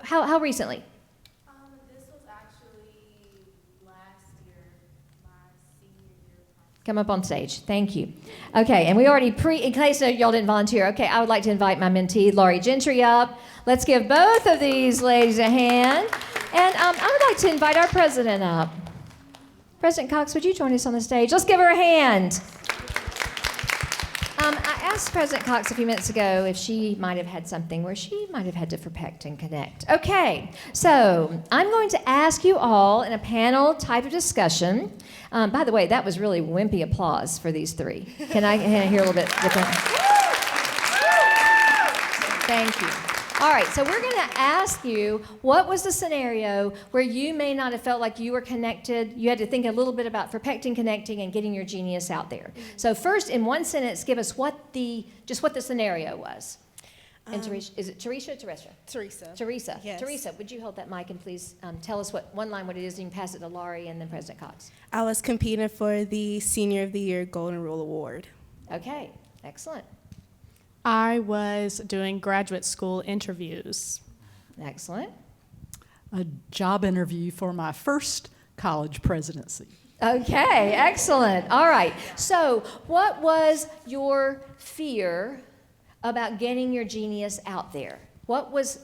How recently? This was actually last year, my senior year. Come up on stage. Thank you. Okay, and we already in case y'all didn't volunteer, okay, I would like to invite my mentee, Laurie Gentry, up. Let's give both of these ladies a hand. And I would like to invite our president up. President Cox, would you join us on the stage? Let's give her a hand. I asked President Cox a few minutes ago if she might have had something where she might have had to protect and connect. Okay, so I'm going to ask you all in a panel type of discussion. By the way, that was really wimpy applause for these three. Can I hear a little bit? Thank you. All right, so we're going to ask you, what was the scenario where you may not have felt like you were connected? You had to think a little bit about protecting, connecting, and getting your genius out there. So first, in one sentence, give us what the scenario was. And Teresa, is it Teresa or Teresa? Teresa. Teresa. Yes. Teresa, would you hold that mic and please tell us what it is, and you can pass it to Laurie and then President Cox. I was competing for the Senior of the Year Golden Rule Award. Okay, excellent. I was doing graduate school interviews. Excellent. A job interview for my first college presidency. Okay, excellent. All right. So, what was your fear about getting your genius out there? What was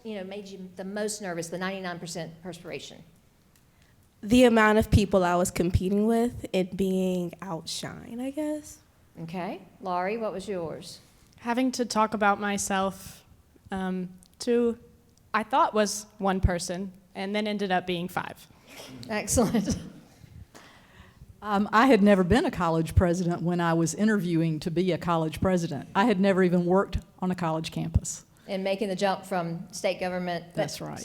made you the most nervous, the 99% perspiration? The amount of people I was competing with, it being outshined, I guess. Okay. Laurie, what was yours? Having to talk about myself to, I thought was one person, and then ended up being 5. Excellent. I had never been a college president when I was interviewing to be a college president. I had never even worked on a college campus. And making the jump from state government. That's right.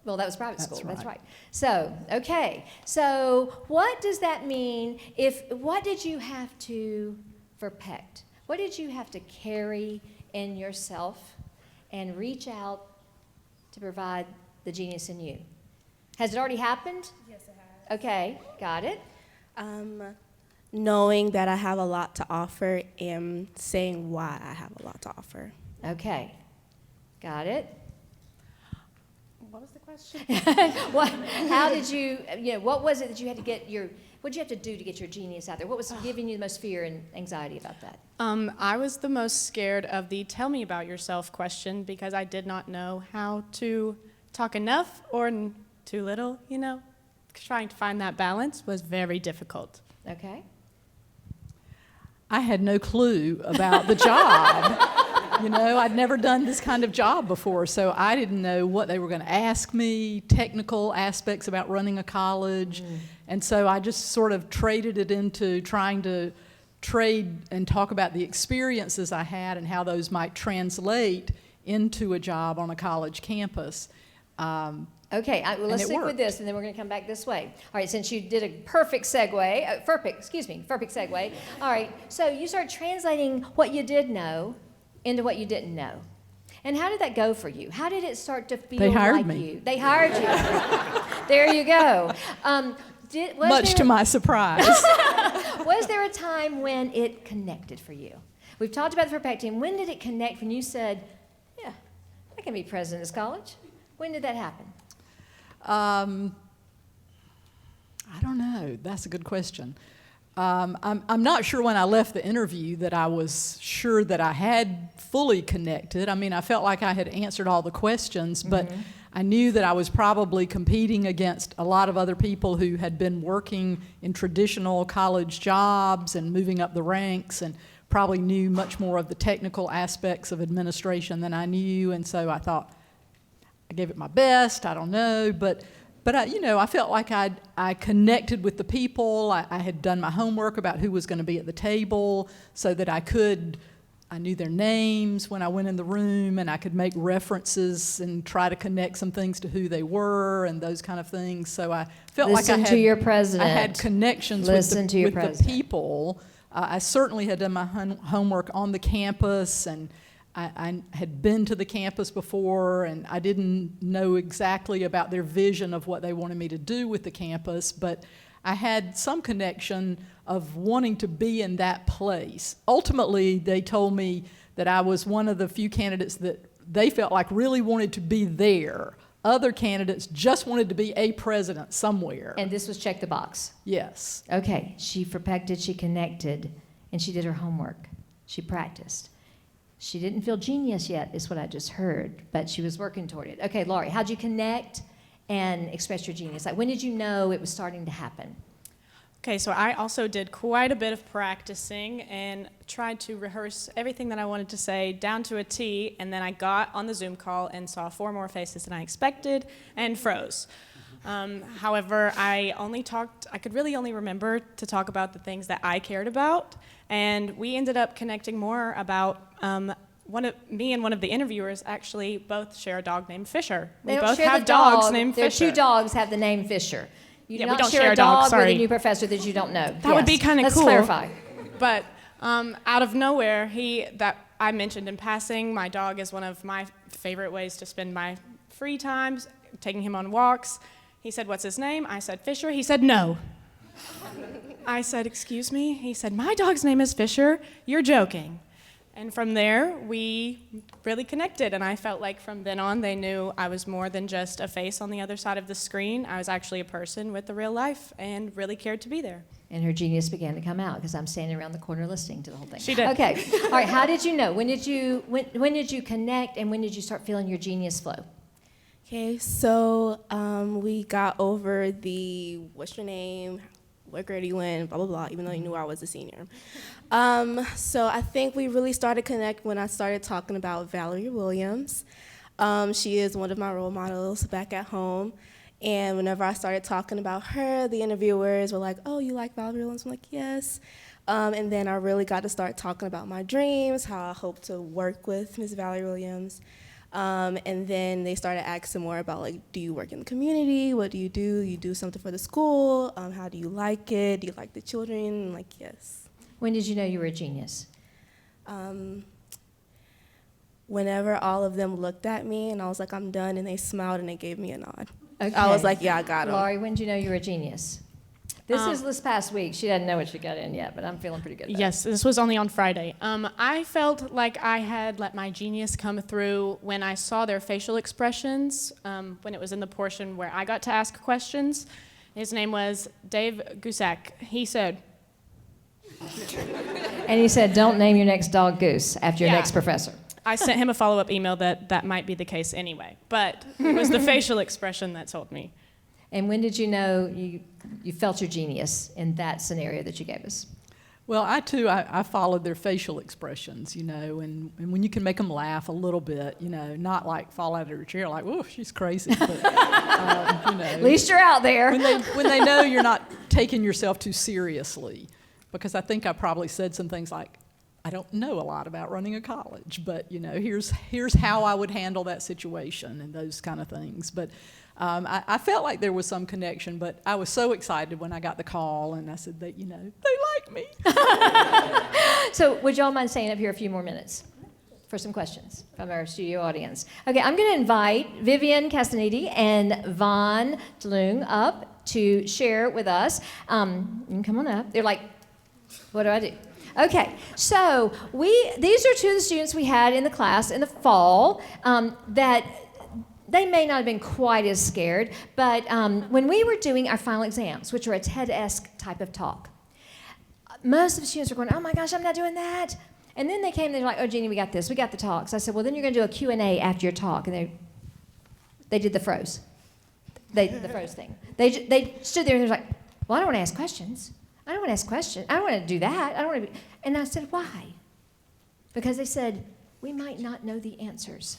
Well, that was private school. That's That's right. right. So, okay. So, what does that mean? What did you have to perfect? What did you have to carry in yourself and reach out to provide the genius in you? Has it already happened? Yes, it has. Okay, got it. Knowing that I have a lot to offer and saying why I have a lot to offer. Okay, got it. What was the question? How did you, what was it that you had to what did you have to do to get your genius out there? What was giving you the most fear and anxiety about that? I was the most scared of the tell me about yourself question because I did not know how to talk enough or too little, Trying to find that balance was very difficult. Okay. I had no clue about the job. I'd never done this kind of job before, so I didn't know what they were going to ask me, technical aspects about running a college. And so I just sort of traded it into trying to trade and talk about the experiences I had and how those might translate into a job on a college campus. Okay, let's stick with this, and then we're going to come back this way. All right, since you did a perfect segue, perfect segue. All right, so you started translating what you did know into what you didn't know. And how did that go for you? How did it start to feel like you? They hired you. There you go. Much to my surprise. Was there a time when it connected for you? We've talked about the perfecting. When did it connect when you said, yeah, I can be president of this college? When did that happen? I don't know. That's a good question. I'm not sure when I left the interview that I was sure that I had fully connected. I mean, I felt like I had answered all the questions, but I knew that I was probably competing against a lot of other people who had been working in traditional college jobs and moving up the ranks and probably knew much more of the technical aspects of administration than I knew. And so I thought, I gave it my best, I don't know, but I felt like I connected with the people. I had done my homework about who was going to be at the table so that I knew their names when I went in the room, and I could make references and try to connect some things to who they were and those kind of things. So I felt like I had connections with the people. I certainly had done my homework on the campus, and I had been to the campus before, and I didn't know exactly about their vision of what they wanted me to do with the campus, but I had some connection of wanting to be in that place. Ultimately, they told me that I was one of the few candidates that they felt like really wanted to be there. Other candidates just wanted to be a president somewhere. And this was check the box? Yes. Okay, she perfected, she connected, and she did her homework. She practiced. She didn't feel genius yet, is what I just heard, but she was working toward it. Okay, Laurie, how'd you connect and express your genius? Like, when did you know it was starting to happen? Okay, so I also did quite a bit of practicing and tried to rehearse everything that I wanted to say down to a T, and then I got on the Zoom call and saw 4 more faces than I expected and froze. However, I could really only remember to talk about the things that I cared about, and we ended up connecting more about me and one of the interviewers actually both share a dog named Fisher. We both have dogs named Fisher. Their 2 dogs have the name Fisher. You do we not don't share a dog sorry. with a new professor that you don't know. That would be kind of cool. Let's clarify. But out of nowhere, I mentioned in passing, my dog is one of my favorite ways to spend my free times, taking him on walks. He said, "What's his name?" I said, "Fisher." He said, "No." I said, "Excuse me?" He said, "My dog's name is Fisher. You're joking." And from there, we really connected, and I felt like from then on, they knew I was more than just a face on the other side of the screen. I was actually a person with a real life and really cared to be there. And her genius began to come out because I'm standing around the corner listening to the whole thing. She did. Okay. All right. How did you know? When did you connect, and when did you start feeling your genius flow? Okay, so we got over what's your name, what grade you in, blah, blah, blah, even though you knew I was a senior. So I think we really started connect when I started talking about Valerie Williams. She is one of my role models back at home. And whenever I started talking about her, the interviewers were like, oh, you like Valerie Williams? I'm like, yes. And then I really got to start talking about my dreams, how I hope to work with Miss Valerie Williams. And then they started asking more about, like, do you work in the community? What do? You do something for the school? How do you like it? Do you like the children? I'm like, yes. When did you know you were a genius? Whenever all of them looked at me and I was like, I'm done, and they smiled and they gave me a nod. Okay. I was like, yeah, I got him. Laurie, when did you know you were a genius? This is this past week. She doesn't know what she got in yet, but I'm feeling pretty good about Yes, this was only on Friday. I felt like I had let my genius come through when I saw their facial expressions, when it was in the portion where I got to ask questions. His name was Dave Gusak. He said... And he said, don't name your next dog Goose after your Yeah. next professor. I sent him a follow-up email that might be the case anyway, but it was the facial expression that told me. And when did you know you felt your genius in that scenario that you gave us? Well, I followed their facial expressions, and when you can make them laugh a little bit, not like fall out of their chair like, oh, she's crazy. But, At least you're out there. When they know you're not taking yourself too seriously. Because I think I probably said some things like, I don't know a lot about running a college, but here's how I would handle that situation and those kind of things. But I felt like there was some connection, but I was so excited when I got the call and I said that, they like me. So would y'all mind staying up here a few more minutes for some questions from our studio audience? Okay, I'm going to invite Vivian Castanedi and Vaughn DeLung up to share with us. You can come on up. They're like, what do I do? Okay, so these are two of the students we had in the class in the fall that they may not have been quite as scared, but when we were doing our final exams, which are a TED-esque type of talk, most of the students were going, oh my gosh, I'm not doing that. And then they came, they're like, oh, Genie, we got this. We got the talk. So I said, well, then you're going to do a Q&A after your talk. And they did the froze. They did the froze thing. They stood there and they were like, well, I don't want to ask questions. I don't want to ask questions. I don't want to do that. I don't want to. And I said, why? Because they said, we might not know the answers.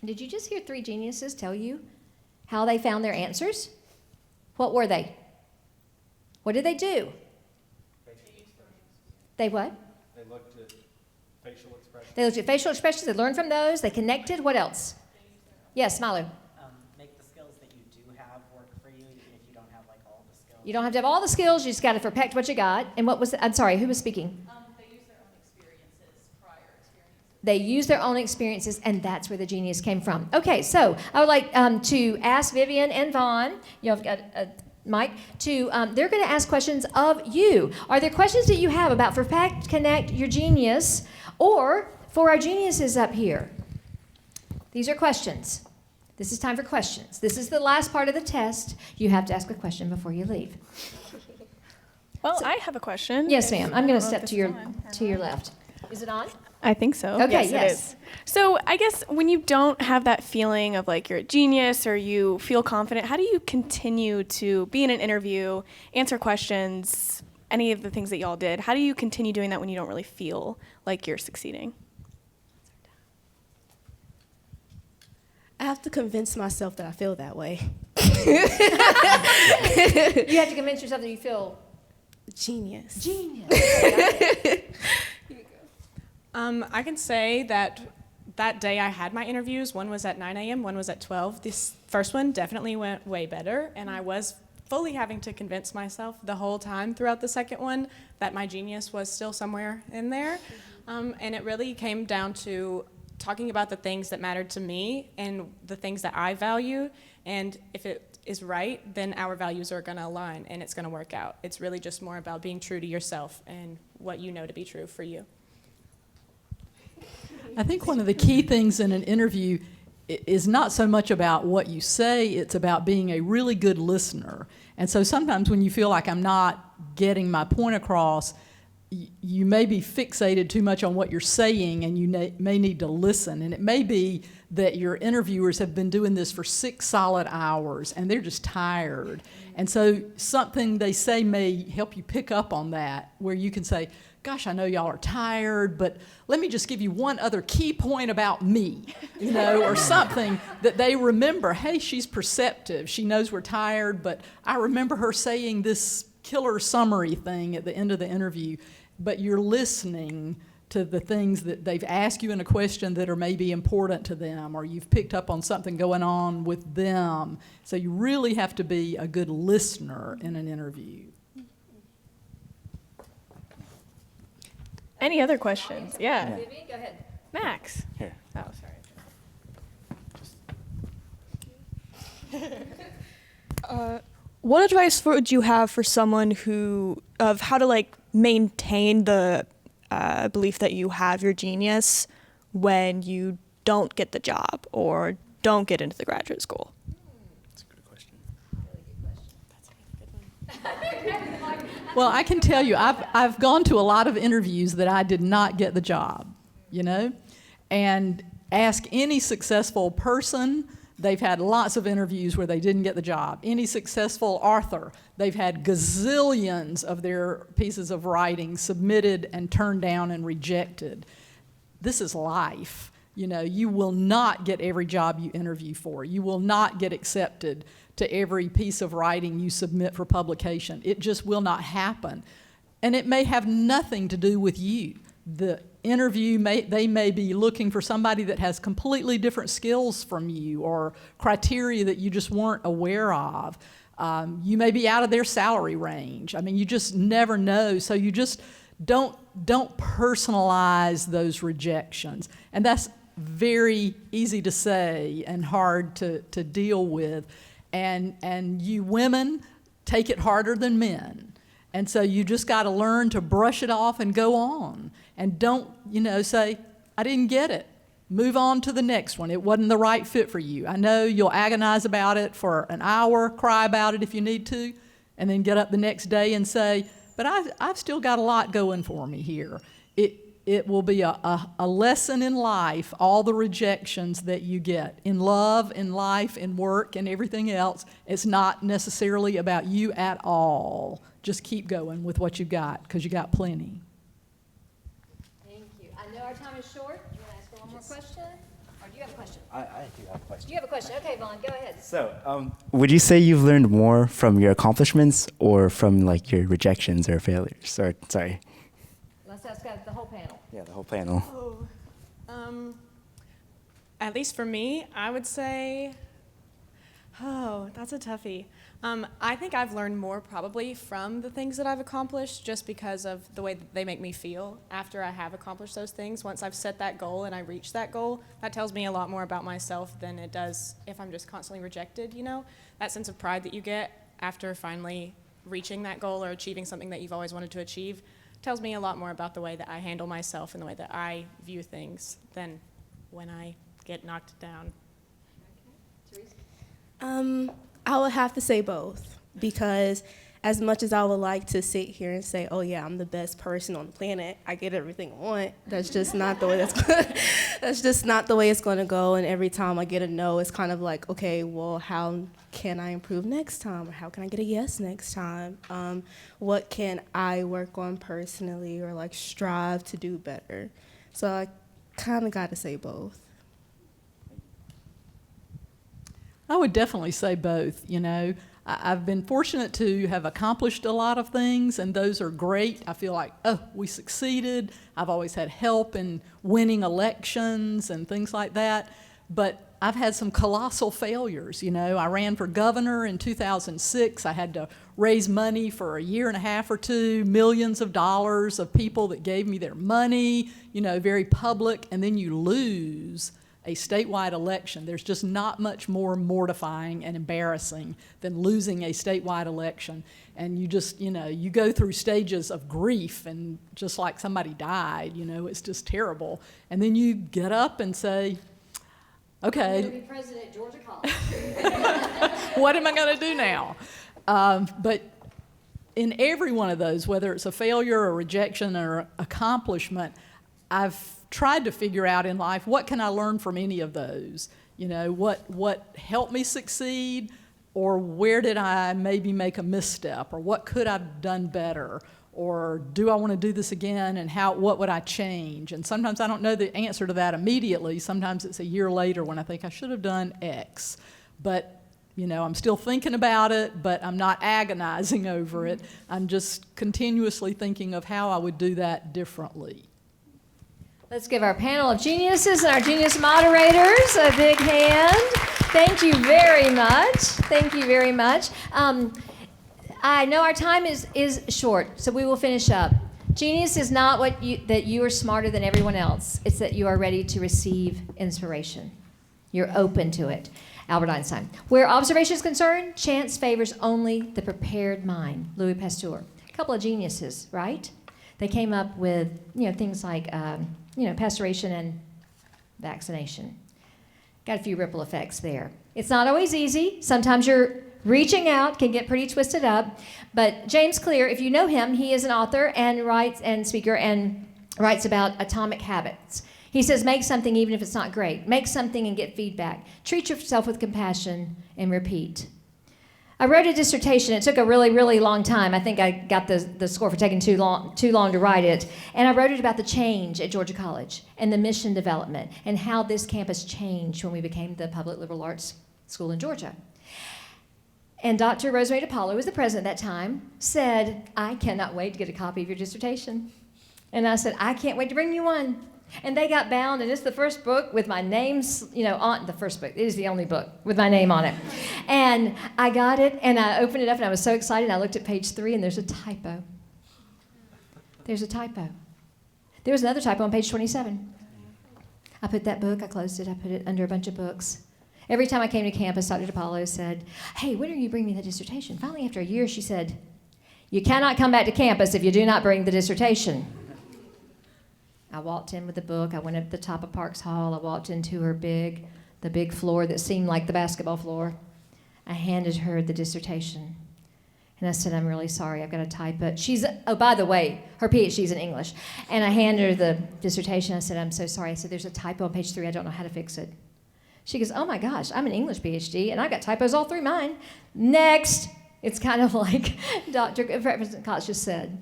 Did you just hear three geniuses tell you how they found their answers? What were they? What did they do? They what? They looked at facial expressions. They looked at facial expressions. They learned from those. They connected. What else? Yes, Malu. Make the skills that you do have work for you, even if you don't have like all the skills. You don't have to have all the skills. You just got to perfect what you got. And what was? I'm sorry. Who was speaking? They use their own experiences, prior experiences. They use their own experiences, and that's where the genius came from. Okay, so I would like to ask Vivian and Vaughn. You've got a mic. They're going to ask questions of you. Are there questions that you have about Perfect, Connect, your genius, or for our geniuses up here? These are questions. This is time for questions. This is the last part of the test. You have to ask a question before you leave. Well, I have a question. Yes, ma'am. I'm going to step to your left. Is it on? I think so. Okay, yes, yes. It is. So I guess when you don't have that feeling of like you're a genius or you feel confident, how do you continue to be in an interview, answer questions, any of the things that y'all did? How do you continue doing that when you don't really feel like you're succeeding? I have to convince myself that I feel that way. You have to convince yourself that you feel Genius. genius. I can say that day I had my interviews, one was at 9 a.m., one was at 12. This first one definitely went way better, and I was fully having to convince myself the whole time throughout the second one that my genius was still somewhere in there. And it really came down to talking about the things that mattered to me and the things that I value, and if it is right, then our values are going to align and it's going to work out. It's really just more about being true to yourself and what you know to be true for you. I think one of the key things in an interview is not so much about what you say, it's about being a really good listener. And so sometimes when you feel like I'm not getting my point across, you may be fixated too much on what you're saying, and you may need to listen. And it may be that your interviewers have been doing this for 6 solid hours and they're just tired. And so something they say may help you pick up on that, where you can say, gosh, I know y'all are tired, but let me just give you one other key point about me, you know, or something that they remember. Hey, she's perceptive. She knows we're tired, but I remember her saying this killer summary thing at the end of the interview. But you're listening to the things that they've asked you in a question that are maybe important to them, or you've picked up on something going on with them. So you really have to be a good listener in an interview. Any other questions? Yeah. Vivian, go ahead. Max. Here. Oh, sorry. What advice would you have for someone of how to like maintain the belief that you have your genius when you don't get the job or don't get into the graduate school? That's a good question. Well, I can tell you, I've gone to a lot of interviews that I did not get the job, you know, and ask any successful person. They've had lots of interviews where they didn't get the job. Any successful author, they've had gazillions of their pieces of writing submitted and turned down and rejected. This is life. You know, you will not get every job you interview for. You will not get accepted to every piece of writing you submit for publication. It just will not happen. And it may have nothing to do with you. The interview, they may be looking for somebody that has completely different skills from you or criteria that you just weren't aware of. You may be out of their salary range. I mean, you just never know. So you just don't personalize those rejections. And that's very easy to say and hard to deal with. And you women take it harder than men. And so you just got to learn to brush it off and go on. And don't, say, I didn't get it. Move on to the next one. It wasn't the right fit for you. I know you'll agonize about it for an hour, cry about it if you need to, and then get up the next day and say, but I've still got a lot going for me here. It will be a lesson in life, all the rejections that you get in love, in life, in work, and everything else. It's not necessarily about you at all. Just keep going with what you've got, because you got plenty. Thank you. I know our time is short. Do you want to ask her one more question? Or do you have a question? I do have a question. You have a question. Okay, Vaughn, go ahead. So, would you say you've learned more from your accomplishments or from like your rejections or failures? Or sorry. Let's ask the whole panel. Yeah, the whole panel. At least for me, I would say, that's a toughie. I think I've learned more probably from the things that I've accomplished just because of the way that they make me feel after I have accomplished those things. Once I've set that goal and I reach that goal, that tells me a lot more about myself than it does if I'm just constantly rejected, That sense of pride that you get after finally reaching that goal or achieving something that you've always wanted to achieve tells me a lot more about the way that I handle myself and the way that I view things than when I get knocked down. Okay. Teresa? I would have to say both, because as much as I would like to sit here and say, oh yeah, I'm the best person on the planet, I get everything I want, that's just not the way that's just not the way it's going to go. And every time I get a no, it's kind of like, okay, well, how can I improve next time? Or how can I get a yes next time? What can I work on personally or like strive to do better? So I kind of got to say both. I would definitely say both. I've been fortunate to have accomplished a lot of things, and those are great. I feel like, we succeeded. I've always had help in winning elections and things like that. But I've had some colossal failures. I ran for governor in 2006. I had to raise money for a year and a half or two, millions of dollars of people that gave me their money, very public, and then you lose a statewide election. There's just not much more mortifying and embarrassing than losing a statewide election. And you just, you go through stages of grief and just like somebody died, it's just terrible. And then you get up and say, Okay. You're going to be president at Georgia College. What am I going to do now? But in every one of those, whether it's a failure or rejection or accomplishment, I've tried to figure out in life, what can I learn from any of those? You know, what helped me succeed, or where did I maybe make a misstep, or what could I have done better, or do I want to do this again, and what would I change? And sometimes I don't know the answer to that immediately. Sometimes it's a year later when I think I should have done X. But, you know, I'm still thinking about it, but I'm not agonizing over it. I'm just continuously thinking of how I would do that differently. Let's give our panel of geniuses and our genius moderators a big hand. Thank you very much. Thank you very much. I know our time is short, so we will finish up. Genius is not that you are smarter than everyone else. It's that you are ready to receive inspiration. You're open to it. Albert Einstein. Where observation is concerned, chance favors only the prepared mind. Louis Pasteur. A couple of geniuses, right? They came up with things like pasteurization and vaccination. Got a few ripple effects there. It's not always easy. Sometimes your reaching out can get pretty twisted up. But James Clear, if you know him, he is an author and speaker and writes about atomic habits. He says, make something even if it's not great. Make something and get feedback. Treat yourself with compassion and repeat. I wrote a dissertation. It took a really, really long time. I think I got the score for taking too long to write it. And I wrote it about the change at Georgia College and the mission development and how this campus changed when we became the public liberal arts school in Georgia. And Dr. Rosemary DiPaolo, who was the president at that time, said, I cannot wait to get a copy of your dissertation. And I said, I can't wait to bring you one. And they got bound, and it's the first book with my name, on the first book. It is the only book with my name on it. And I got it, and I opened it up, and I was so excited. I looked at page 3, and there's a typo. There's a typo. There was another typo on page 27. I put that book, I closed it, I put it under a bunch of books. Every time I came to campus, Dr. DiPaolo said, hey, when are you bringing me that dissertation? Finally, after a year, she said, you cannot come back to campus if you do not bring the dissertation. I walked in with the book. I went up to the top of Parks Hall. I walked into the big floor that seemed like the basketball floor. I handed her the dissertation. And I said, I'm really sorry. I've got to type it. By the way, her PhD's in English. And I handed her the dissertation. I said, I'm so sorry. I said, there's a typo on page 3. I don't know how to fix it. She goes, oh my gosh, I'm an English PhD, and I've got typos all through mine. Next. It's kind of like President Cox just said.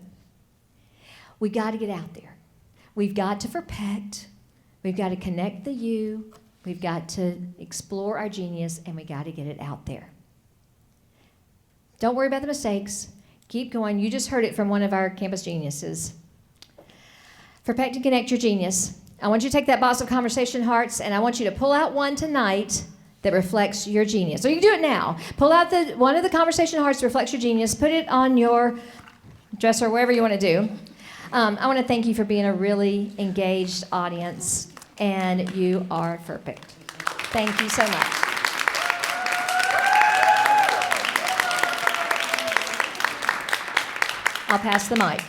We got to get out there. We've got to perfect, we've got to connect the you, we've got to explore our genius, and we got to get it out there. Don't worry about the mistakes. Keep going. You just heard it from one of our campus geniuses. Perfect and connect your genius. I want you to take that box of conversation hearts, and I want you to pull out one tonight that reflects your genius. So you can do it now. Pull out one of the conversation hearts that reflects your genius, put it on your dresser, wherever you want to do. I want to thank you for being a really engaged audience, and you are perfect. Thank you so much. I'll pass the mic.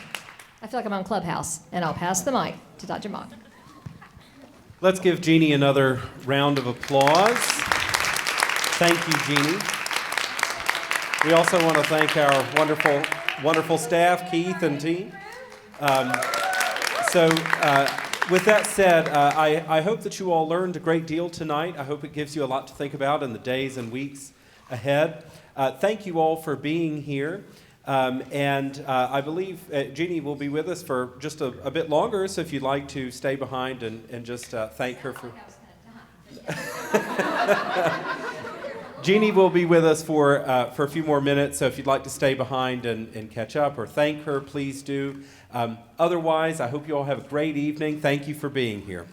I feel like I'm on Clubhouse, and I'll pass the mic to Dr. Mock. Let's give Genie another round of applause. Thank you, Genie. We also want to thank our wonderful staff, Keith and team. With that said, I hope that you all learned a great deal tonight. I hope it gives you a lot to think about in the days and weeks ahead. Thank you all for being here. I believe Genie will be with us for just a bit longer, so if you'd like to stay behind and just thank her for... Genie will be with us for a few more minutes, so if you'd like to stay behind and catch up or thank her, please do. Otherwise, I hope you all have a great evening. Thank you for being here.